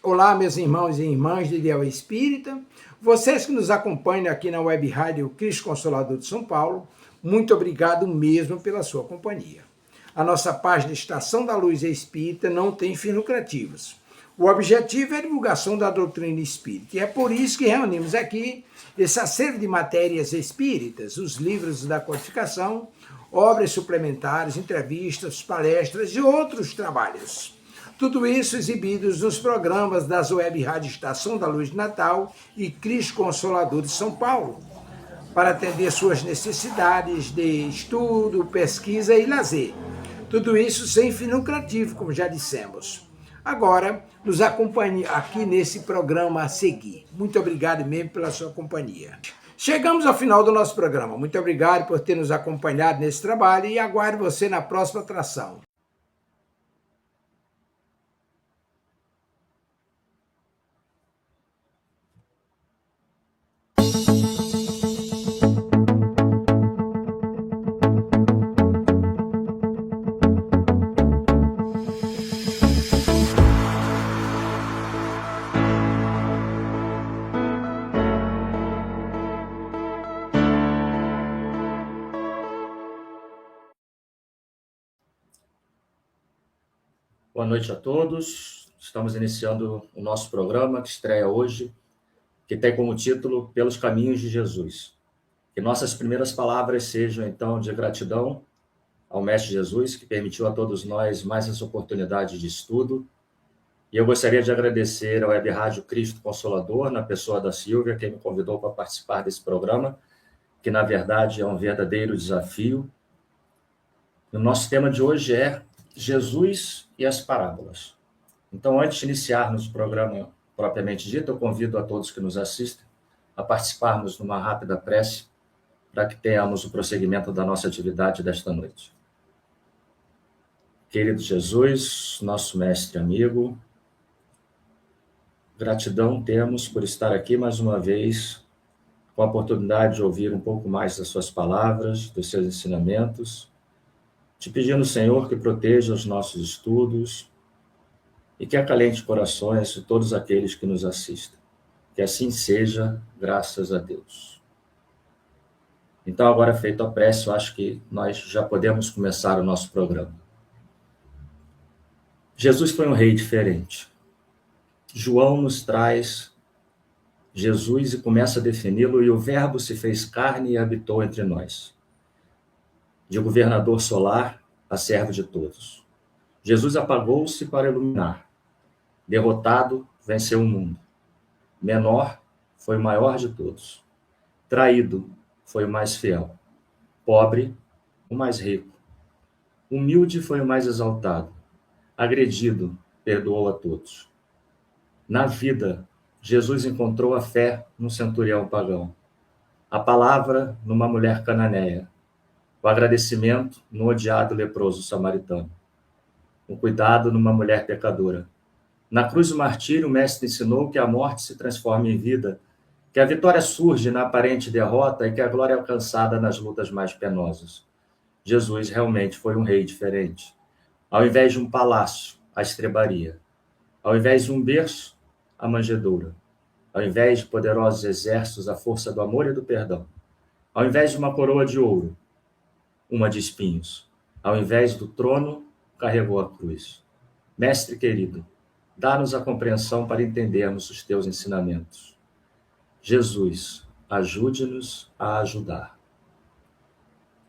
Olá, meus irmãos e irmãs de Ideal Espírita, vocês que nos acompanham aqui na Web Rádio Cristo Consolador de São Paulo, muito obrigado mesmo pela sua companhia. A nossa página Estação da Luz Espírita não tem fins lucrativos. O objetivo é a divulgação da doutrina espírita, e é por isso que reunimos aqui esse acervo de matérias espíritas, os livros da codificação, obras suplementares, entrevistas, palestras e outros trabalhos. Tudo isso exibidos nos programas das Web Rádio Estação da Luz de Natal e Cristo Consolador de São Paulo, para atender suas necessidades de estudo, pesquisa e lazer. Tudo isso sem fim lucrativo, como já dissemos. Agora, nos acompanhe aqui nesse programa a seguir. Muito obrigado mesmo pela sua companhia. Chegamos ao final do nosso programa. Muito obrigado por ter nos acompanhado nesse trabalho e aguardo você na próxima atração. Boa noite a todos. Estamos iniciando o nosso programa que estreia hoje, que tem como título Pelos Caminhos de Jesus. Que nossas primeiras palavras sejam, então, de gratidão ao Mestre Jesus, que permitiu a todos nós mais essa oportunidade de estudo. E eu gostaria de agradecer ao Web Rádio Cristo Consolador, na pessoa da Silvia, que me convidou para participar desse programa, que, na verdade, é um verdadeiro desafio. O nosso tema de hoje é Jesus e as parábolas. Então, antes de iniciarmos o programa propriamente dito, eu convido a todos que nos assistem a participarmos numa rápida prece para que tenhamos o prosseguimento da nossa atividade desta noite. Querido Jesus, nosso mestre amigo, gratidão temos por estar aqui mais uma vez, com a oportunidade de ouvir um pouco mais das suas palavras, dos seus ensinamentos, te pedindo, Senhor, que proteja os nossos estudos e que acalente corações de todos aqueles que nos assistem. Que assim seja, graças a Deus. Então, agora feito a prece, eu acho que nós já podemos começar o nosso programa. Jesus foi um rei diferente. João nos traz Jesus e começa a defini-lo, e o Verbo se fez carne e habitou entre nós. De governador solar a servo de todos. Jesus apagou-se para iluminar. Derrotado, venceu o mundo. Menor, foi o maior de todos. Traído, foi o mais fiel. Pobre, o mais rico. Humilde, foi o mais exaltado. Agredido, perdoou a todos. Na vida, Jesus encontrou a fé num centurião pagão. A palavra numa mulher cananeia. O agradecimento no odiado leproso samaritano. O cuidado numa mulher pecadora. Na cruz do martírio, o mestre ensinou que a morte se transforma em vida, que a vitória surge na aparente derrota e que a glória é alcançada nas lutas mais penosas. Jesus realmente foi um rei diferente. Ao invés de um palácio, a estrebaria. Ao invés de um berço, a manjedoura. Ao invés de poderosos exércitos, a força do amor e do perdão. Ao invés de uma coroa de ouro, uma de espinhos. Ao invés do trono, carregou a cruz. Mestre querido, dá-nos a compreensão para entendermos os teus ensinamentos. Jesus, ajude-nos a ajudar.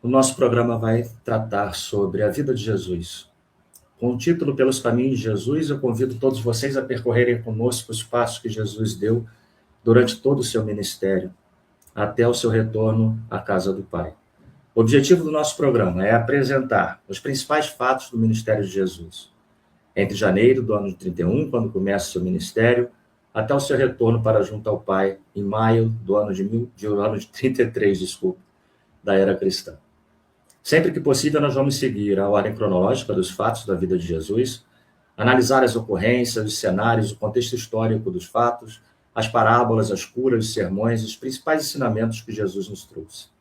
O nosso programa vai tratar sobre a vida de Jesus. Com o título Pelos Caminhos de Jesus, eu convido todos vocês a percorrerem conosco os passos que Jesus deu durante todo o seu ministério, até o seu retorno à casa do Pai. O objetivo do nosso programa é apresentar os principais fatos do ministério de Jesus, entre janeiro do ano de 31, quando começa o seu ministério, até o seu retorno para junto ao Pai, em maio do ano de 33, da era cristã. Sempre que possível, nós vamos seguir a ordem cronológica dos fatos da vida de Jesus, analisar as ocorrências, os cenários, o contexto histórico dos fatos, as parábolas, as curas, os sermões, os principais ensinamentos que Jesus nos trouxe.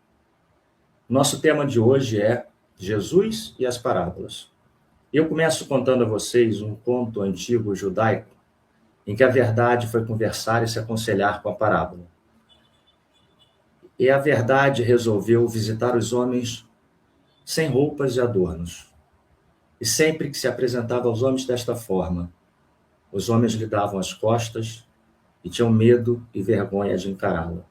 Nosso tema de hoje é Jesus e as parábolas. Eu começo contando a vocês um conto antigo judaico em que a verdade foi conversar e se aconselhar com a parábola. E a verdade resolveu visitar os homens sem roupas e adornos. E sempre que se apresentava aos homens desta forma, os homens lhe davam as costas e tinham medo e vergonha de encará-la.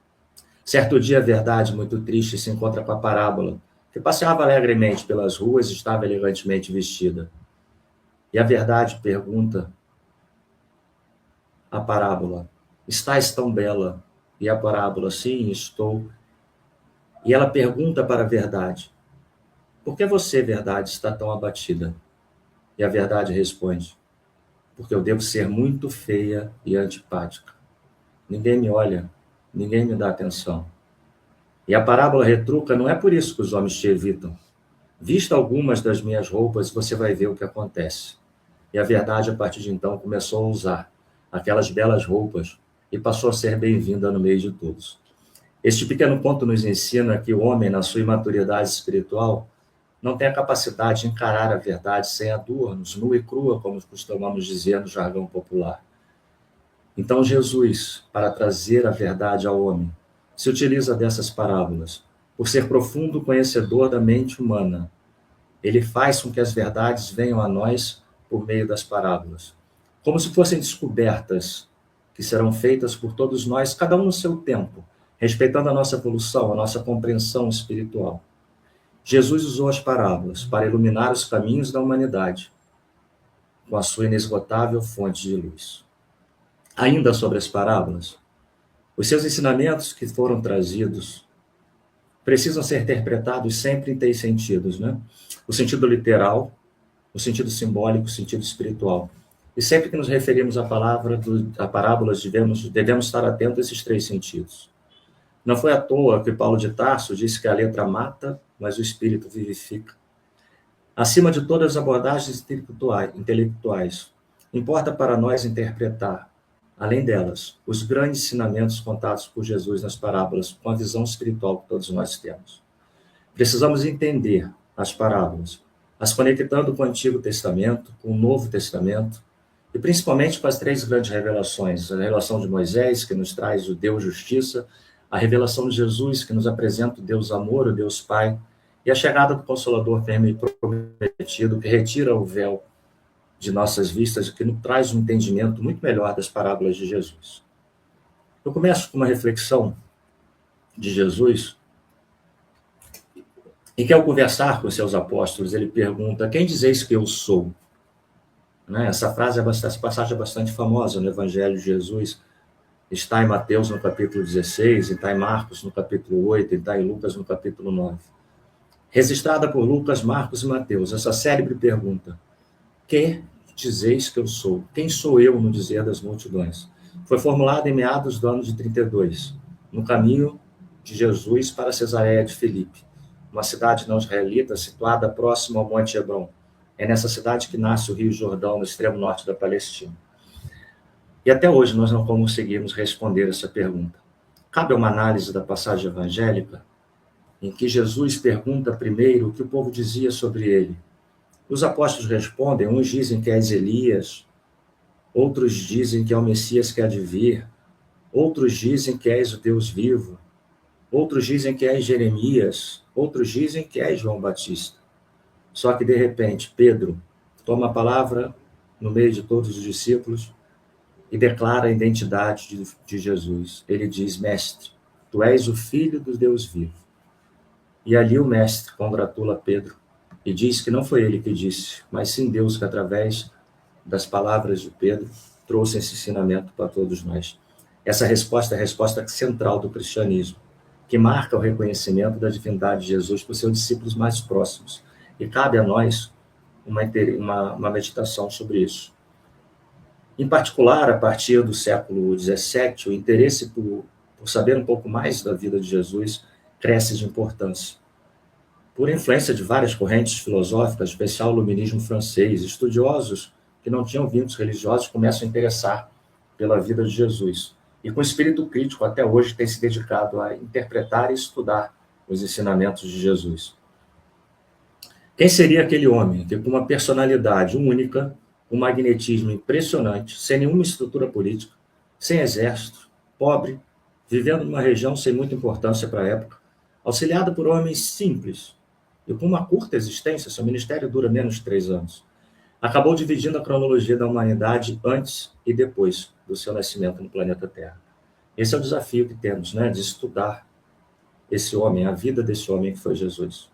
Certo dia, a verdade, muito triste, se encontra com a parábola, que passeava alegremente pelas ruas e estava elegantemente vestida. E a verdade pergunta à parábola: estás tão bela? E a parábola: sim, estou. E ela pergunta para a verdade: por que você, verdade, está tão abatida? E a verdade responde: porque eu devo ser muito feia e antipática. Ninguém me olha, ninguém me dá atenção. E a parábola retruca: não é por isso que os homens te evitam. Vista algumas das minhas roupas, você vai ver o que acontece. E a verdade, a partir de então, começou a usar aquelas belas roupas e passou a ser bem-vinda no meio de todos. Este pequeno conto nos ensina que o homem, na sua imaturidade espiritual, não tem a capacidade de encarar a verdade sem adornos, nua e crua, como costumamos dizer no jargão popular. Então Jesus, para trazer a verdade ao homem, se utiliza dessas parábolas. Por ser profundo conhecedor da mente humana, ele faz com que as verdades venham a nós por meio das parábolas, como se fossem descobertas que serão feitas por todos nós, cada um no seu tempo, respeitando a nossa evolução, a nossa compreensão espiritual. Jesus usou as parábolas para iluminar os caminhos da humanidade com a sua inesgotável fonte de luz. Ainda sobre as parábolas, os seus ensinamentos que foram trazidos precisam ser interpretados sempre em três sentidos, né? O sentido literal, o sentido simbólico, o sentido espiritual. E sempre que nos referimos à parábolas, devemos estar atentos a esses três sentidos. Não foi à toa que Paulo de Tarso disse que a letra mata, mas o espírito vivifica. Acima de todas as abordagens intelectuais, importa para nós interpretar, além delas, os grandes ensinamentos contados por Jesus nas parábolas, com a visão espiritual que todos nós temos. Precisamos entender as parábolas, as conectando com o Antigo Testamento, com o Novo Testamento, e principalmente com as três grandes revelações: a revelação de Moisés, que nos traz o Deus Justiça, a revelação de Jesus, que nos apresenta o Deus Amor, o Deus Pai, e a chegada do Consolador prometido, que retira o véu de nossas vistas e que nos traz um entendimento muito melhor das parábolas de Jesus. Eu começo com uma reflexão de Jesus, em que, ao conversar com seus apóstolos, ele pergunta: quem dizeis que eu sou? Né? Essa passagem é bastante famosa no Evangelho de Jesus. Está em Mateus, no capítulo 16, está em Marcos, no capítulo 8, está em Lucas, no capítulo 9. Registrada por Lucas, Marcos e Mateus, essa célebre pergunta: quem dizeis que eu sou? Quem sou eu no dizer das multidões? Foi formulada em meados do ano de 32, no caminho de Jesus para Cesareia de Filipe, uma cidade não israelita situada próxima ao Monte Hebron. É nessa cidade que nasce o Rio Jordão, no extremo norte da Palestina. E até hoje nós não conseguimos responder essa pergunta. Cabe uma análise da passagem evangélica, em que Jesus pergunta primeiro o que o povo dizia sobre ele. Os apóstolos respondem: uns dizem que és Elias, outros dizem que é o Messias que há de vir, outros dizem que és o Deus vivo, outros dizem que és Jeremias, outros dizem que és João Batista. Só que, de repente, Pedro toma a palavra no meio de todos os discípulos e declara a identidade de Jesus. Ele diz: mestre, tu és o Filho do Deus vivo. E ali o mestre congratula Pedro e diz que não foi ele que disse, mas sim Deus, que através das palavras de Pedro trouxe esse ensinamento para todos nós. Essa resposta é a resposta central do cristianismo, que marca o reconhecimento da divindade de Jesus por seus discípulos mais próximos. E cabe a nós uma meditação sobre isso. Em particular, a partir do século XVII, o interesse por saber um pouco mais da vida de Jesus cresce de importância. Por influência de várias correntes filosóficas, em especial o iluminismo francês, estudiosos que não tinham vínculos religiosos começam a interessar pela vida de Jesus. E com espírito crítico, até hoje, tem se dedicado a interpretar e estudar os ensinamentos de Jesus. Quem seria aquele homem que, com uma personalidade única, um magnetismo impressionante, sem nenhuma estrutura política, sem exército, pobre, vivendo numa região sem muita importância para a época, auxiliado por homens simples e com uma curta existência. Seu ministério dura menos de 3 anos. Acabou dividindo a cronologia da humanidade antes e depois do seu nascimento no planeta Terra. Esse é o desafio que temos, né, de estudar esse homem, a vida desse homem que foi Jesus.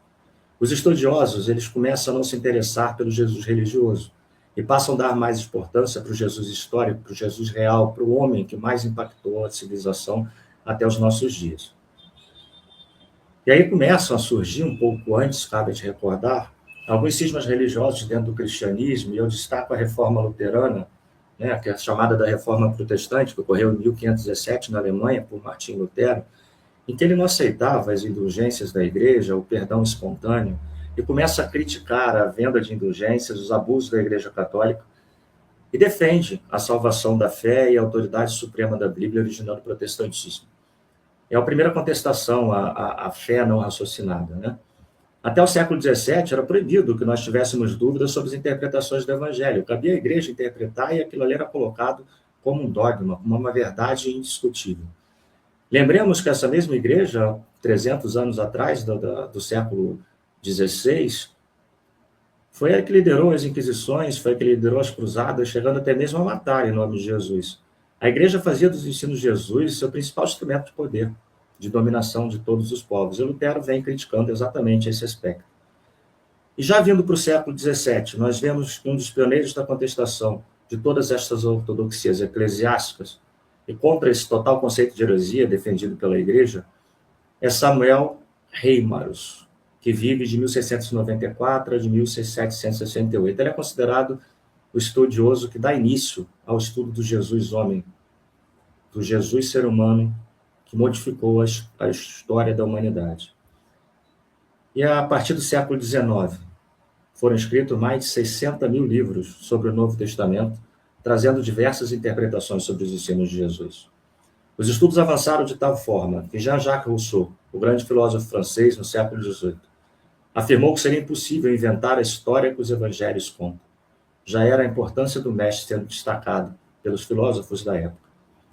Os estudiosos, eles começam a não se interessar pelo Jesus religioso e passam a dar mais importância para o Jesus histórico, para o Jesus real, para o homem que mais impactou a civilização até os nossos dias. E aí começam a surgir, um pouco antes, cabe de recordar, alguns cismas religiosos dentro do cristianismo, e eu destaco a Reforma Luterana, né, que é a chamada da Reforma Protestante, que ocorreu em 1517 na Alemanha, por Martinho Lutero, em que ele não aceitava as indulgências da igreja, o perdão espontâneo, e começa a criticar a venda de indulgências, os abusos da Igreja Católica, e defende a salvação da fé e a autoridade suprema da Bíblia, originando o protestantismo. É a primeira contestação à fé não raciocinada, né? Até o século XVII era proibido que nós tivéssemos dúvidas sobre as interpretações do Evangelho. Cabia à igreja interpretar e aquilo ali era colocado como um dogma, como uma verdade indiscutível. Lembremos que essa mesma igreja, 300 anos atrás, do século XVI, foi a que liderou as inquisições, foi a que liderou as cruzadas, chegando até mesmo a matar em nome de Jesus. A igreja fazia dos ensinos de Jesus seu principal instrumento de poder, de dominação de todos os povos. E Lutero vem criticando exatamente esse aspecto. E já vindo para o século XVII, nós vemos um dos pioneiros da contestação de todas estas ortodoxias eclesiásticas, e contra esse total conceito de heresia defendido pela igreja, é Samuel Reimarus, que vive de 1694 a de 1768. Ele é considerado o estudioso que dá início ao estudo do Jesus homem, do Jesus ser humano, que modificou a história da humanidade. E a partir do século XIX, foram escritos mais de 60 mil livros sobre o Novo Testamento, trazendo diversas interpretações sobre os ensinos de Jesus. Os estudos avançaram de tal forma que Jean-Jacques Rousseau, o grande filósofo francês no século XVIII, afirmou que seria impossível inventar a história que os evangelhos contam. Já era a importância do mestre sendo destacado pelos filósofos da época.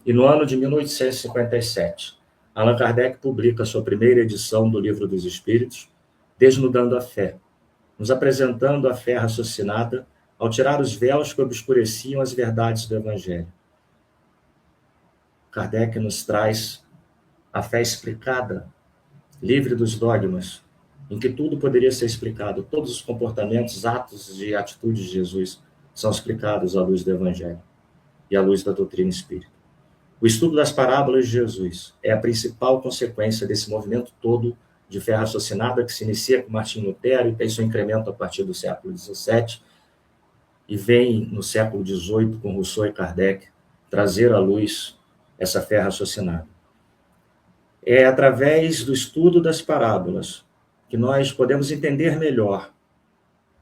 E no ano de 1857, Allan Kardec publica sua primeira edição do Livro dos Espíritos, Desnudando a Fé, nos apresentando a fé raciocinada ao tirar os véus que obscureciam as verdades do Evangelho. Kardec nos traz a fé explicada, livre dos dogmas, em que tudo poderia ser explicado, todos os comportamentos, atos e atitudes de Jesus são explicados à luz do Evangelho e à luz da doutrina espírita. O estudo das parábolas de Jesus é a principal consequência desse movimento todo de fé raciocinada que se inicia com Martinho Lutero e tem seu incremento a partir do século XVII e vem no século XVIII com Rousseau e Kardec trazer à luz essa fé raciocinada. É através do estudo das parábolas que nós podemos entender melhor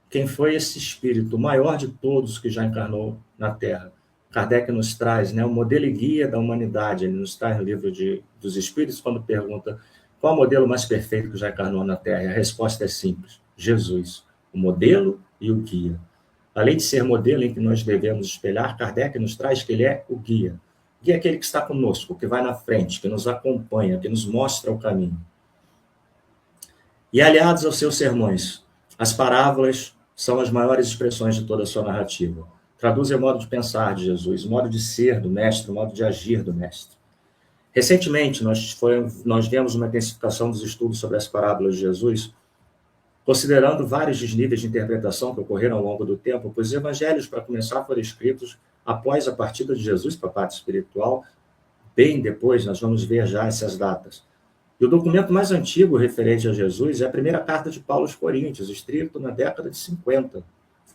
quem foi esse espírito, o maior de todos que já encarnou na Terra. Kardec nos traz, né, o modelo e guia da humanidade. Ele nos traz no livro dos Espíritos, quando pergunta qual o modelo mais perfeito que já encarnou na Terra. E a resposta é simples: Jesus, o modelo e o guia. Além de ser modelo em que nós devemos espelhar, Kardec nos traz que ele é o guia. O guia é aquele que está conosco, que vai na frente, que nos acompanha, que nos mostra o caminho. E aliados aos seus sermões, as parábolas são as maiores expressões de toda a sua narrativa. Traduzem o modo de pensar de Jesus, o modo de ser do Mestre, o modo de agir do Mestre. Recentemente, nós vemos uma intensificação dos estudos sobre as parábolas de Jesus, considerando vários desníveis de interpretação que ocorreram ao longo do tempo, pois os evangelhos, para começar, foram escritos após a partida de Jesus para a parte espiritual, bem depois, nós vamos ver já essas datas. E o documento mais antigo referente a Jesus é a primeira carta de Paulo aos Coríntios, escrito na década de 50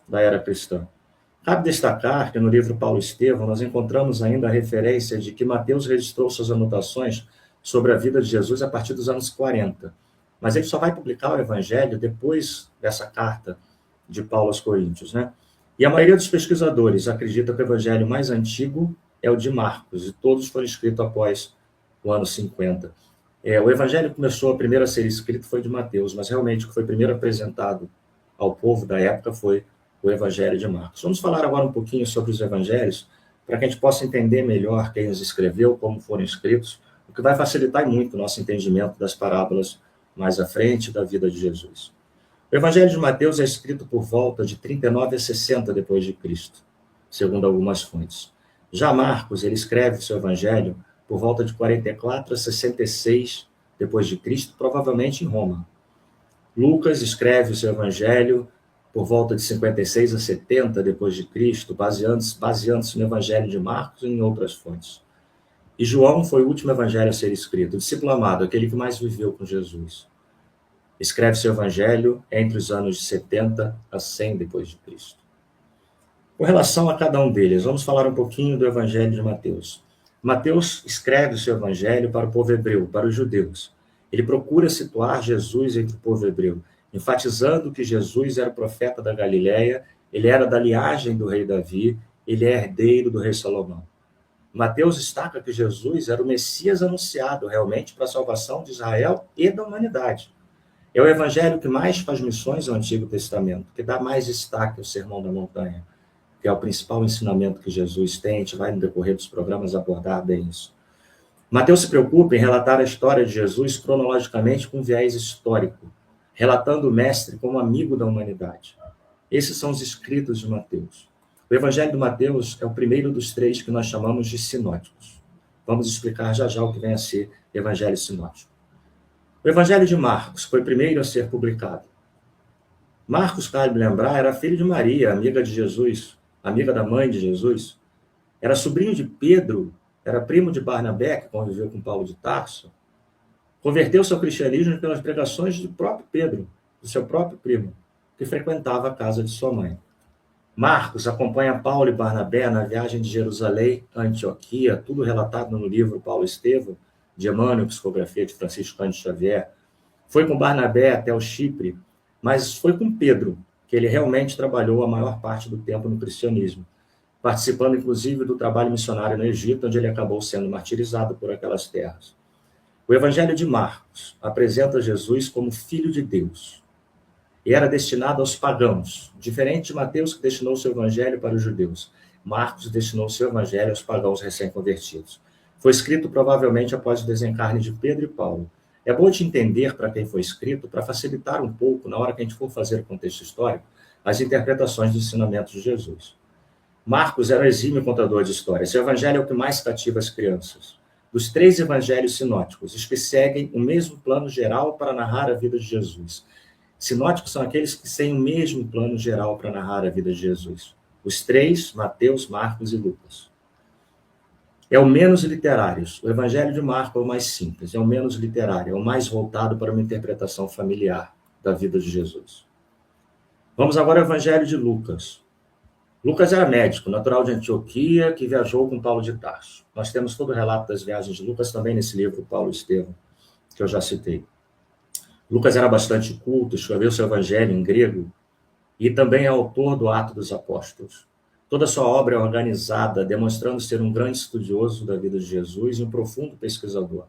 da era cristã. Cabe destacar que no livro Paulo Estevão nós encontramos ainda a referência de que Mateus registrou suas anotações sobre a vida de Jesus a partir dos anos 40. Mas ele só vai publicar o Evangelho depois dessa carta de Paulo aos Coríntios, né? E a maioria dos pesquisadores acredita que o Evangelho mais antigo é o de Marcos, e todos foram escritos após o ano 50. O Evangelho começou a primeiro a ser escrito foi de Mateus, mas realmente o que foi primeiro apresentado ao povo da época foi o Evangelho de Marcos. Vamos falar agora um pouquinho sobre os evangelhos, para que a gente possa entender melhor quem os escreveu, como foram escritos, o que vai facilitar muito o nosso entendimento das parábolas mais à frente da vida de Jesus. O Evangelho de Mateus é escrito por volta de 39 a 60 depois de Cristo, segundo algumas fontes. Já Marcos, ele escreve seu Evangelho por volta de 44 a 66 depois de Cristo, provavelmente em Roma. Lucas escreve o seu Evangelho por volta de 56 a 70 depois de Cristo, baseando-se no Evangelho de Marcos e em outras fontes. E João foi o último evangelho a ser escrito, o discípulo amado, aquele que mais viveu com Jesus. Escreve seu evangelho entre os anos de 70 a 100 depois de Cristo. Com relação a cada um deles, vamos falar um pouquinho do evangelho de Mateus. Mateus escreve o seu evangelho para o povo hebreu, para os judeus. Ele procura situar Jesus entre o povo hebreu, enfatizando que Jesus era o profeta da Galileia, ele era da linhagem do rei Davi, ele é herdeiro do rei Salomão. Mateus destaca que Jesus era o Messias anunciado realmente para a salvação de Israel e da humanidade. É o evangelho que mais faz missões ao Antigo Testamento, que dá mais destaque ao Sermão da Montanha, que é o principal ensinamento que Jesus tem. A gente vai, no decorrer dos programas, abordar bem isso. Mateus se preocupa em relatar a história de Jesus cronologicamente com viés histórico, relatando o Mestre como amigo da humanidade. Esses são os escritos de Mateus. O Evangelho de Mateus é o primeiro dos três que nós chamamos de sinóticos. Vamos explicar já já o que vem a ser Evangelho sinótico. O Evangelho de Marcos foi o primeiro a ser publicado. Marcos, cabe lembrar, era filho de Maria, amiga de Jesus, amiga da mãe de Jesus. Era sobrinho de Pedro, era primo de Barnabé, que conviveu com Paulo de Tarso. Converteu-se ao cristianismo pelas pregações do próprio Pedro, do seu próprio primo, que frequentava a casa de sua mãe. Marcos acompanha Paulo e Barnabé na viagem de Jerusalém a Antioquia, tudo relatado no livro Paulo Estevão, de Emmanuel, psicografia de Francisco Cândido Xavier. Foi com Barnabé até o Chipre, mas foi com Pedro que ele realmente trabalhou a maior parte do tempo no cristianismo, participando inclusive do trabalho missionário no Egito, onde ele acabou sendo martirizado por aquelas terras. O Evangelho de Marcos apresenta Jesus como Filho de Deus, e era destinado aos pagãos, diferente de Mateus, que destinou seu evangelho para os judeus. Marcos destinou seu evangelho aos pagãos recém-convertidos. Foi escrito provavelmente após o desencarne de Pedro e Paulo. É bom de entender para quem foi escrito, para facilitar um pouco, na hora que a gente for fazer o contexto histórico, as interpretações dos ensinamentos de Jesus. Marcos era um exímio contador de histórias. Seu evangelho é o que mais cativa as crianças. Dos três evangelhos sinóticos, os que seguem o mesmo plano geral para narrar a vida de Jesus. Sinóticos são aqueles que têm o mesmo plano geral para narrar a vida de Jesus. Os três, Mateus, Marcos e Lucas. É o menos literário. O Evangelho de Marcos é o mais simples, é o menos literário, é o mais voltado para uma interpretação familiar da vida de Jesus. Vamos agora ao Evangelho de Lucas. Lucas era médico, natural de Antioquia, que viajou com Paulo de Tarso. Nós temos todo o relato das viagens de Lucas também nesse livro, Paulo Estevão, que eu já citei. Lucas era bastante culto, escreveu seu evangelho em grego e também é autor do Atos dos Apóstolos. Toda sua obra é organizada, demonstrando ser um grande estudioso da vida de Jesus e um profundo pesquisador.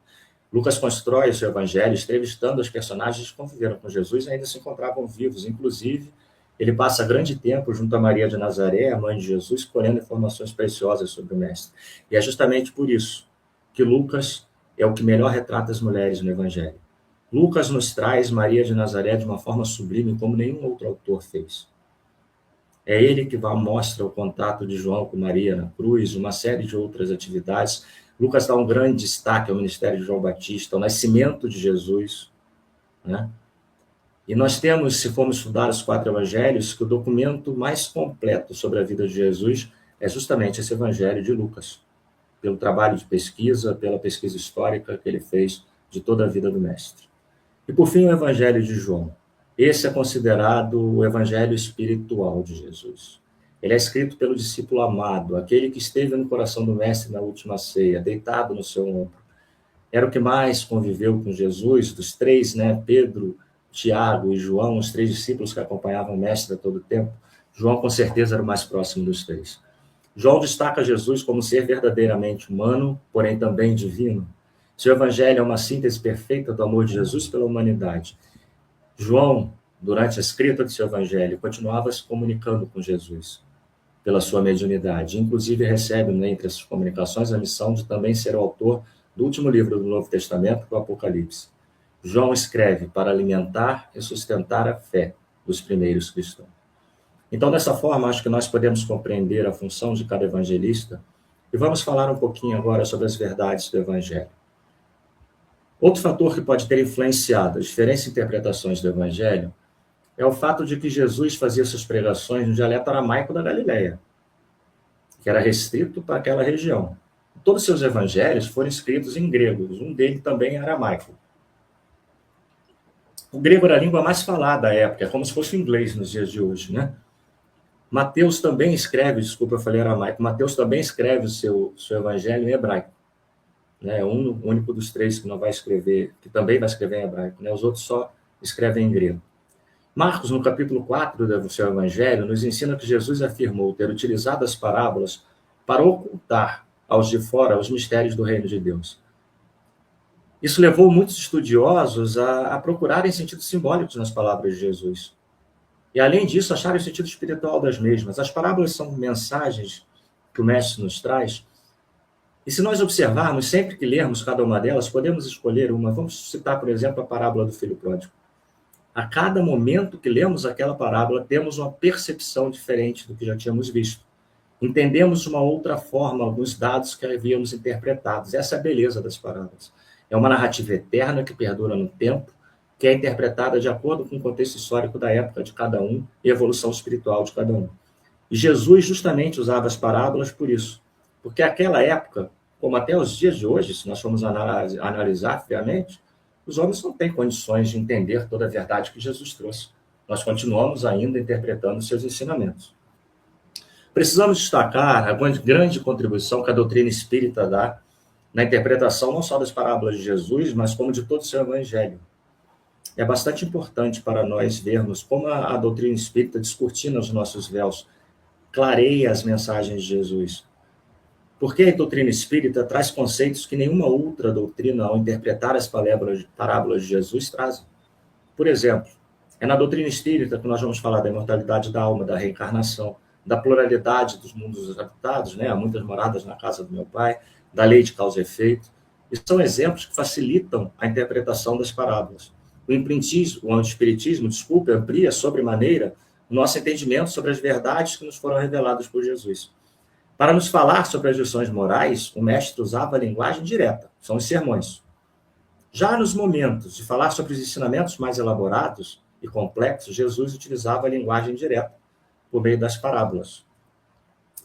Lucas constrói o seu evangelho entrevistando os personagens que conviveram com Jesus e ainda se encontravam vivos. Inclusive, ele passa grande tempo junto a Maria de Nazaré, a mãe de Jesus, colhendo informações preciosas sobre o Mestre. E é justamente por isso que Lucas é o que melhor retrata as mulheres no evangelho. Lucas nos traz Maria de Nazaré de uma forma sublime, como nenhum outro autor fez. É ele que mostra o contato de João com Maria na cruz, uma série de outras atividades. Lucas dá um grande destaque ao ministério de João Batista, ao nascimento de Jesus, né? E nós temos, se formos estudar os 4 evangelhos, que o documento mais completo sobre a vida de Jesus é justamente esse evangelho de Lucas, pelo trabalho de pesquisa, pela pesquisa histórica que ele fez de toda a vida do Mestre. E, por fim, o Evangelho de João. Esse é considerado o Evangelho espiritual de Jesus. Ele é escrito pelo discípulo amado, aquele que esteve no coração do Mestre na última ceia, deitado no seu ombro. Era o que mais conviveu com Jesus, dos 3, né? Pedro, Tiago e João, os 3 discípulos que acompanhavam o Mestre a todo tempo. João, com certeza, era o mais próximo dos 3. João destaca Jesus como ser verdadeiramente humano, porém também divino. Seu evangelho é uma síntese perfeita do amor de Jesus pela humanidade. João durante a escrita do seu evangelho, continuava se comunicando com Jesus pela sua mediunidade. Inclusive, recebe, entre essas comunicações, a missão de também ser o autor do último livro do Novo Testamento, o Apocalipse. João escreve para alimentar e sustentar a fé dos primeiros cristãos. Então, dessa forma, acho que nós podemos compreender a função de cada evangelista e vamos falar um pouquinho agora sobre as verdades do evangelho. Outro fator que pode ter influenciado as diferentes interpretações do evangelho é o fato de que Jesus fazia suas pregações no dialeto aramaico da Galileia, que era restrito para aquela região. Todos os seus evangelhos foram escritos em grego, um deles também em aramaico. O grego era a língua mais falada à época, é como se fosse o inglês nos dias de hoje, né? Mateus também escreve, desculpa, eu falei aramaico, Mateus também escreve o seu evangelho em hebraico. É o único dos três que não vai escrever, que também vai escrever em hebraico, né? Os outros só escrevem em grego. Marcos, no capítulo 4 do seu evangelho, nos ensina que Jesus afirmou ter utilizado as parábolas para ocultar aos de fora os mistérios do reino de Deus. Isso levou muitos estudiosos a procurarem sentidos simbólicos nas palavras de Jesus. E, além disso, acharem o sentido espiritual das mesmas. As parábolas são mensagens que o Mestre nos traz. E se nós observarmos, sempre que lermos cada uma delas, podemos escolher uma. Vamos citar, por exemplo, a parábola do filho pródigo. A cada momento que lemos aquela parábola, temos uma percepção diferente do que já tínhamos visto. Entendemos de uma outra forma alguns dados que havíamos interpretados. Essa é a beleza das parábolas. É uma narrativa eterna que perdura no tempo, que é interpretada de acordo com o contexto histórico da época de cada um e a evolução espiritual de cada um. E Jesus justamente usava as parábolas por isso. Porque aquela época, como até os dias de hoje, se nós formos analisar friamente, os homens não têm condições de entender toda a verdade que Jesus trouxe. Nós continuamos ainda interpretando seus ensinamentos. Precisamos destacar a grande contribuição que a doutrina espírita dá na interpretação não só das parábolas de Jesus, mas como de todo o seu evangelho. É bastante importante para nós vermos como a doutrina espírita, descortina os nossos véus, clareia as mensagens de Jesus. Porque a doutrina espírita traz conceitos que nenhuma outra doutrina, ao interpretar as parábolas de Jesus, traz. Por exemplo, é na doutrina espírita que nós vamos falar da imortalidade da alma, da reencarnação, da pluralidade dos mundos habitados, né? Há muitas moradas na casa do meu pai, da lei de causa e efeito. E são exemplos que facilitam a interpretação das parábolas. O espiritismo, amplia sobremaneira o nosso entendimento sobre as verdades que nos foram reveladas por Jesus. Para nos falar sobre as lições morais, o mestre usava a linguagem direta, são os sermões. Já nos momentos de falar sobre os ensinamentos mais elaborados e complexos, Jesus utilizava a linguagem direta, por meio das parábolas.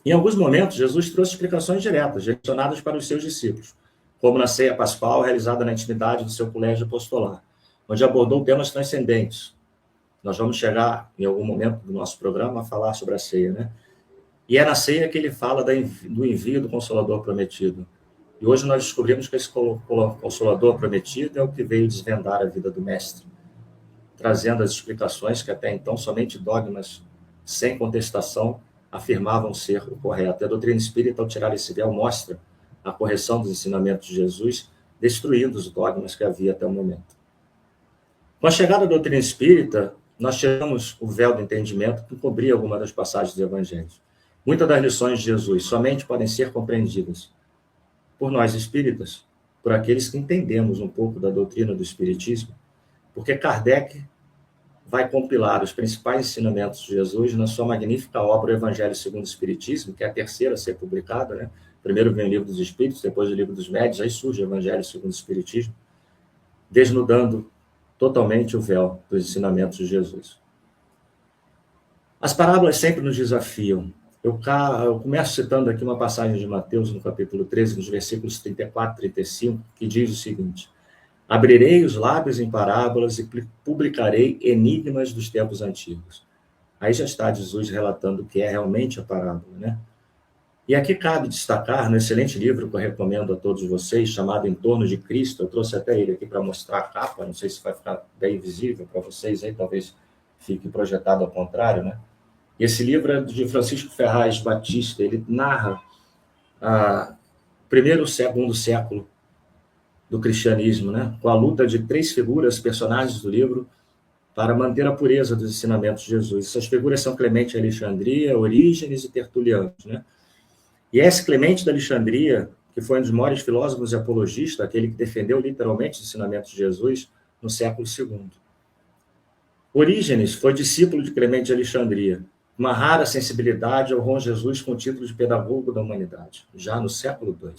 Em alguns momentos, Jesus trouxe explicações diretas, direcionadas para os seus discípulos, como na ceia pascal, realizada na intimidade do seu colégio apostolar, onde abordou temas transcendentes. Nós vamos chegar, em algum momento do nosso programa, a falar sobre a ceia, né? E é na ceia que ele fala do envio do Consolador Prometido. E hoje nós descobrimos que esse Consolador Prometido é o que veio desvendar a vida do Mestre, trazendo as explicações que até então somente dogmas, sem contestação, afirmavam ser o correto. E a doutrina espírita, ao tirar esse véu, mostra a correção dos ensinamentos de Jesus, destruindo os dogmas que havia até o momento. Com a chegada da doutrina espírita, nós tiramos o véu do entendimento que cobria algumas das passagens do Evangelho. Muitas das lições de Jesus somente podem ser compreendidas por nós espíritas, por aqueles que entendemos um pouco da doutrina do espiritismo, porque Kardec vai compilar os principais ensinamentos de Jesus na sua magnífica obra O Evangelho segundo o Espiritismo, que é a terceira a ser publicada, né? Primeiro vem o Livro dos Espíritos, depois o Livro dos Médiuns, aí surge o Evangelho segundo o Espiritismo, desnudando totalmente o véu dos ensinamentos de Jesus. As parábolas sempre nos desafiam. Eu começo citando aqui uma passagem de Mateus, no capítulo 13, nos versículos 34 e 35, que diz o seguinte: abrirei os lábios em parábolas e publicarei enigmas dos tempos antigos. Aí já está Jesus relatando o que é realmente a parábola, né? E aqui cabe destacar, no excelente livro que eu recomendo a todos vocês, chamado Em Torno de Cristo, eu trouxe até ele aqui para mostrar a capa, não sei se vai ficar bem visível para vocês aí, talvez fique projetado ao contrário, né? Esse livro é de Francisco Ferraz Batista, ele narra o primeiro e segundo século do cristianismo, né? Com a luta de três figuras, personagens do livro, para manter a pureza dos ensinamentos de Jesus. Essas figuras são Clemente de Alexandria, Orígenes e Tertuliano, né? E esse Clemente de Alexandria, que foi um dos maiores filósofos e apologistas, aquele que defendeu literalmente os ensinamentos de Jesus no século II. Orígenes foi discípulo de Clemente de Alexandria, uma rara sensibilidade honrou Jesus com o título de pedagogo da humanidade, já no século II.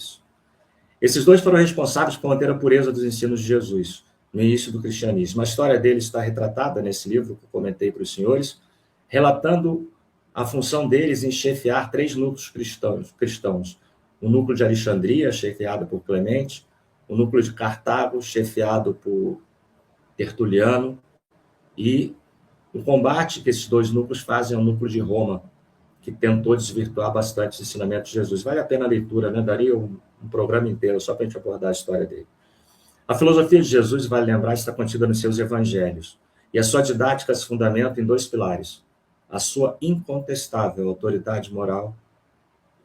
Esses dois foram responsáveis por manter a pureza dos ensinos de Jesus no início do cristianismo. A história deles está retratada nesse livro que eu comentei para os senhores, relatando a função deles em chefiar 3 núcleos cristãos. O núcleo de Alexandria, chefiado por Clemente, o núcleo de Cartago, chefiado por Tertuliano, e o combate que esses 2 núcleos fazem ao núcleo de Roma, que tentou desvirtuar bastante os ensinamentos de Jesus. Vale a pena a leitura, né? Daria um programa inteiro só para a gente abordar a história dele. A filosofia de Jesus, vale lembrar, está contida nos seus evangelhos, e a sua didática se fundamenta em 2 pilares: a sua incontestável autoridade moral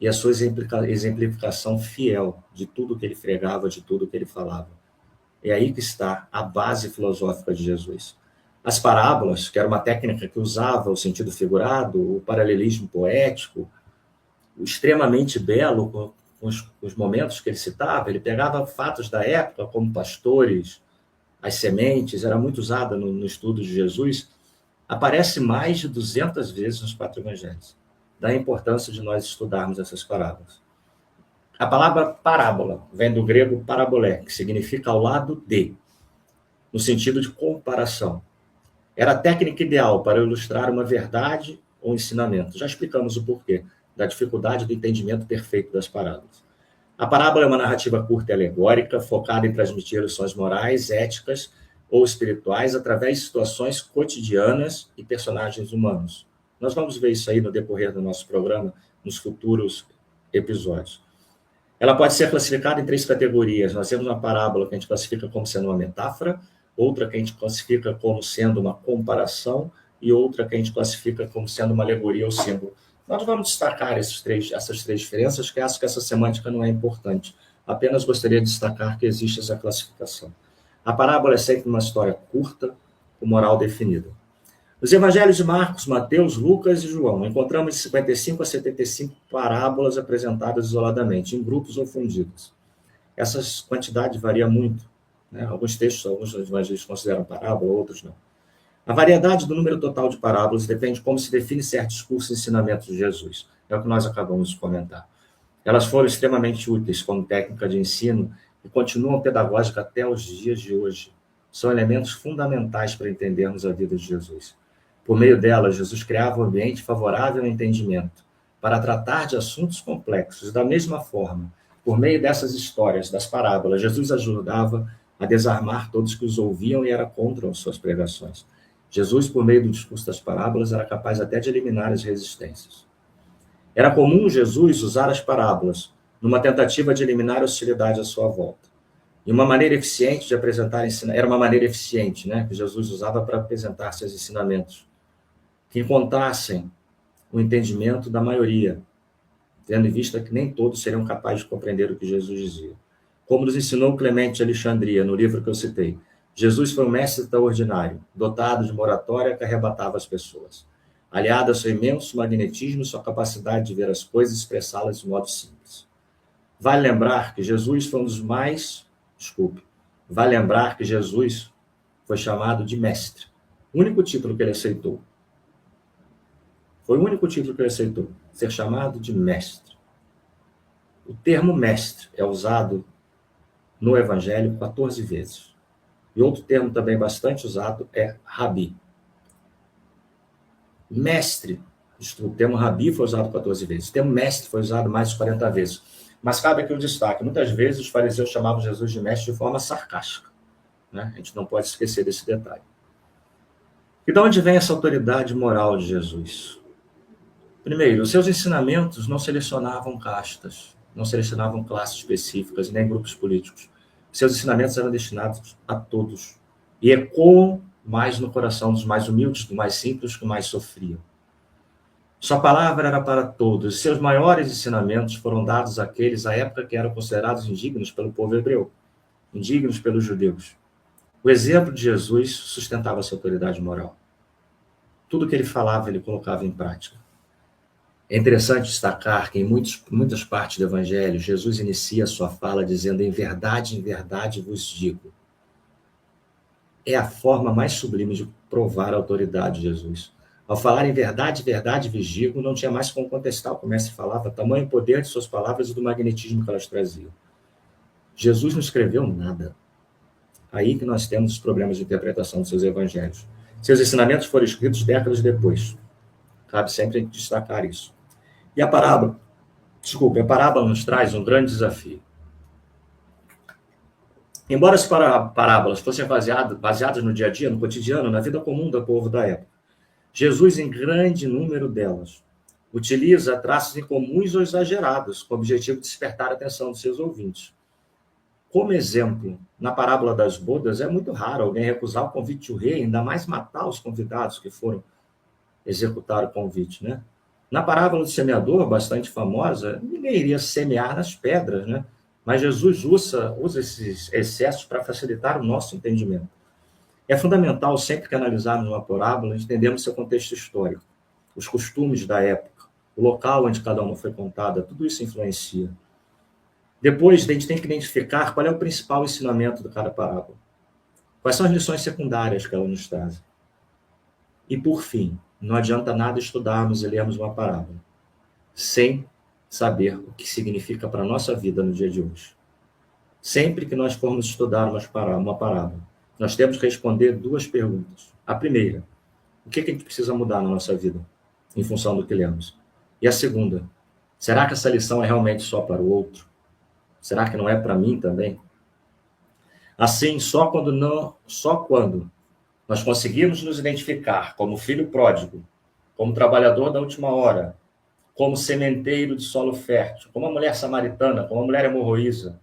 e a sua exemplificação fiel de tudo que ele pregava, de tudo que ele falava. É aí que está a base filosófica de Jesus. As parábolas, que era uma técnica que usava o sentido figurado, o paralelismo poético, o extremamente belo, com os momentos que ele citava, ele pegava fatos da época, como pastores, as sementes, era muito usada no estudo de Jesus, aparece mais de 200 vezes nos 4 evangelhos. Da importância de nós estudarmos essas parábolas. A palavra parábola vem do grego parabolé, que significa ao lado de, no sentido de comparação. Era a técnica ideal para ilustrar uma verdade ou ensinamento. Já explicamos o porquê da dificuldade do entendimento perfeito das parábolas. A parábola é uma narrativa curta e alegórica, focada em transmitir lições morais, éticas ou espirituais através de situações cotidianas e personagens humanos. Nós vamos ver isso aí no decorrer do nosso programa, nos futuros episódios. Ela pode ser classificada em 3 categorias. Nós temos uma parábola que a gente classifica como sendo uma metáfora, outra que a gente classifica como sendo uma comparação e outra que a gente classifica como sendo uma alegoria ou símbolo. Nós vamos destacar essas três diferenças, que acho que essa semântica não é importante. Apenas gostaria de destacar que existe essa classificação. A parábola é sempre uma história curta, com moral definida. Nos evangelhos de Marcos, Mateus, Lucas e João, encontramos de 55 a 75 parábolas apresentadas isoladamente, em grupos ou fundidas. Essa quantidade varia muito, né? Alguns textos, alguns evangelhos consideram parábola, outros não. A variedade do número total de parábolas depende de como se define certos cursos e ensinamentos de Jesus. É o que nós acabamos de comentar. Elas foram extremamente úteis como técnica de ensino e continuam pedagógicas até os dias de hoje. São elementos fundamentais para entendermos a vida de Jesus. Por meio delas, Jesus criava um ambiente favorável ao entendimento, para tratar de assuntos complexos. Da mesma forma, por meio dessas histórias, das parábolas, Jesus ajudava a desarmar todos que os ouviam e era contra suas pregações. Jesus, por meio do discurso das parábolas, era capaz até de eliminar as resistências. Era comum Jesus usar as parábolas numa tentativa de eliminar a hostilidade à sua volta. E uma maneira eficiente de apresentar era uma maneira eficiente, né, que Jesus usava para apresentar seus ensinamentos, que contassem o entendimento da maioria, tendo em vista que nem todos seriam capazes de compreender o que Jesus dizia. Como nos ensinou Clemente de Alexandria, no livro que eu citei, Jesus foi um mestre extraordinário, dotado de uma oratória que arrebatava as pessoas. Aliado ao seu imenso magnetismo e sua capacidade de ver as coisas e expressá-las de modo simples. Vale lembrar que Jesus foi chamado de mestre. O único título que ele aceitou. Foi o único título que ele aceitou, ser chamado de mestre. O termo mestre é usado no Evangelho 14 vezes. E outro termo também bastante usado é rabi. Mestre, o termo rabi foi usado 14 vezes. O termo mestre foi usado mais de 40 vezes. Mas cabe aqui o destaque. Muitas vezes os fariseus chamavam Jesus de mestre de forma sarcástica, né? A gente não pode esquecer desse detalhe. E de onde vem essa autoridade moral de Jesus? Primeiro, os seus ensinamentos não selecionavam castas, não selecionavam classes específicas e nem grupos políticos. Seus ensinamentos eram destinados a todos e ecoam mais no coração dos mais humildes, dos mais simples, que mais sofriam. Sua palavra era para todos. Seus maiores ensinamentos foram dados àqueles à época que eram considerados indignos pelo povo hebreu, indignos pelos judeus. O exemplo de Jesus sustentava essa autoridade moral. Tudo que ele falava, ele colocava em prática. É interessante destacar que em muitas partes do Evangelho, Jesus inicia a sua fala dizendo: em verdade vos digo. É a forma mais sublime de provar a autoridade de Jesus. Ao falar em verdade vos digo, não tinha mais como contestar o que o mestre falava, tamanho poder de suas palavras e do magnetismo que elas traziam. Jesus não escreveu nada. Aí que nós temos os problemas de interpretação dos seus evangelhos. Seus ensinamentos foram escritos décadas depois. Cabe sempre destacar isso. E a parábola nos traz um grande desafio. Embora as parábolas fossem baseadas no dia a dia, no cotidiano, na vida comum do povo da época, Jesus, em grande número delas, utiliza traços incomuns ou exagerados, com o objetivo de despertar a atenção dos seus ouvintes. Como exemplo, na parábola das bodas, é muito raro alguém recusar o convite do rei, ainda mais matar os convidados que foram executar o convite, né? Na parábola do semeador, bastante famosa, ninguém iria semear nas pedras, né? Mas Jesus usa esses excessos para facilitar o nosso entendimento. É fundamental, sempre que analisarmos uma parábola, entendermos seu contexto histórico, os costumes da época, o local onde cada uma foi contada, tudo isso influencia. Depois, a gente tem que identificar qual é o principal ensinamento de cada parábola. Quais são as lições secundárias que ela nos traz. E, por fim, não adianta nada estudarmos e lermos uma parábola sem saber o que significa para a nossa vida no dia de hoje. Sempre que nós formos estudar uma parábola, nós temos que responder duas perguntas. A primeira, o que a gente precisa mudar na nossa vida em função do que lemos? E a segunda, será que essa lição é realmente só para o outro? Será que não é para mim também? Assim, só quando nós conseguirmos nos identificar como filho pródigo, como trabalhador da última hora, como sementeiro de solo fértil, como a mulher samaritana, como a mulher hemorroísa,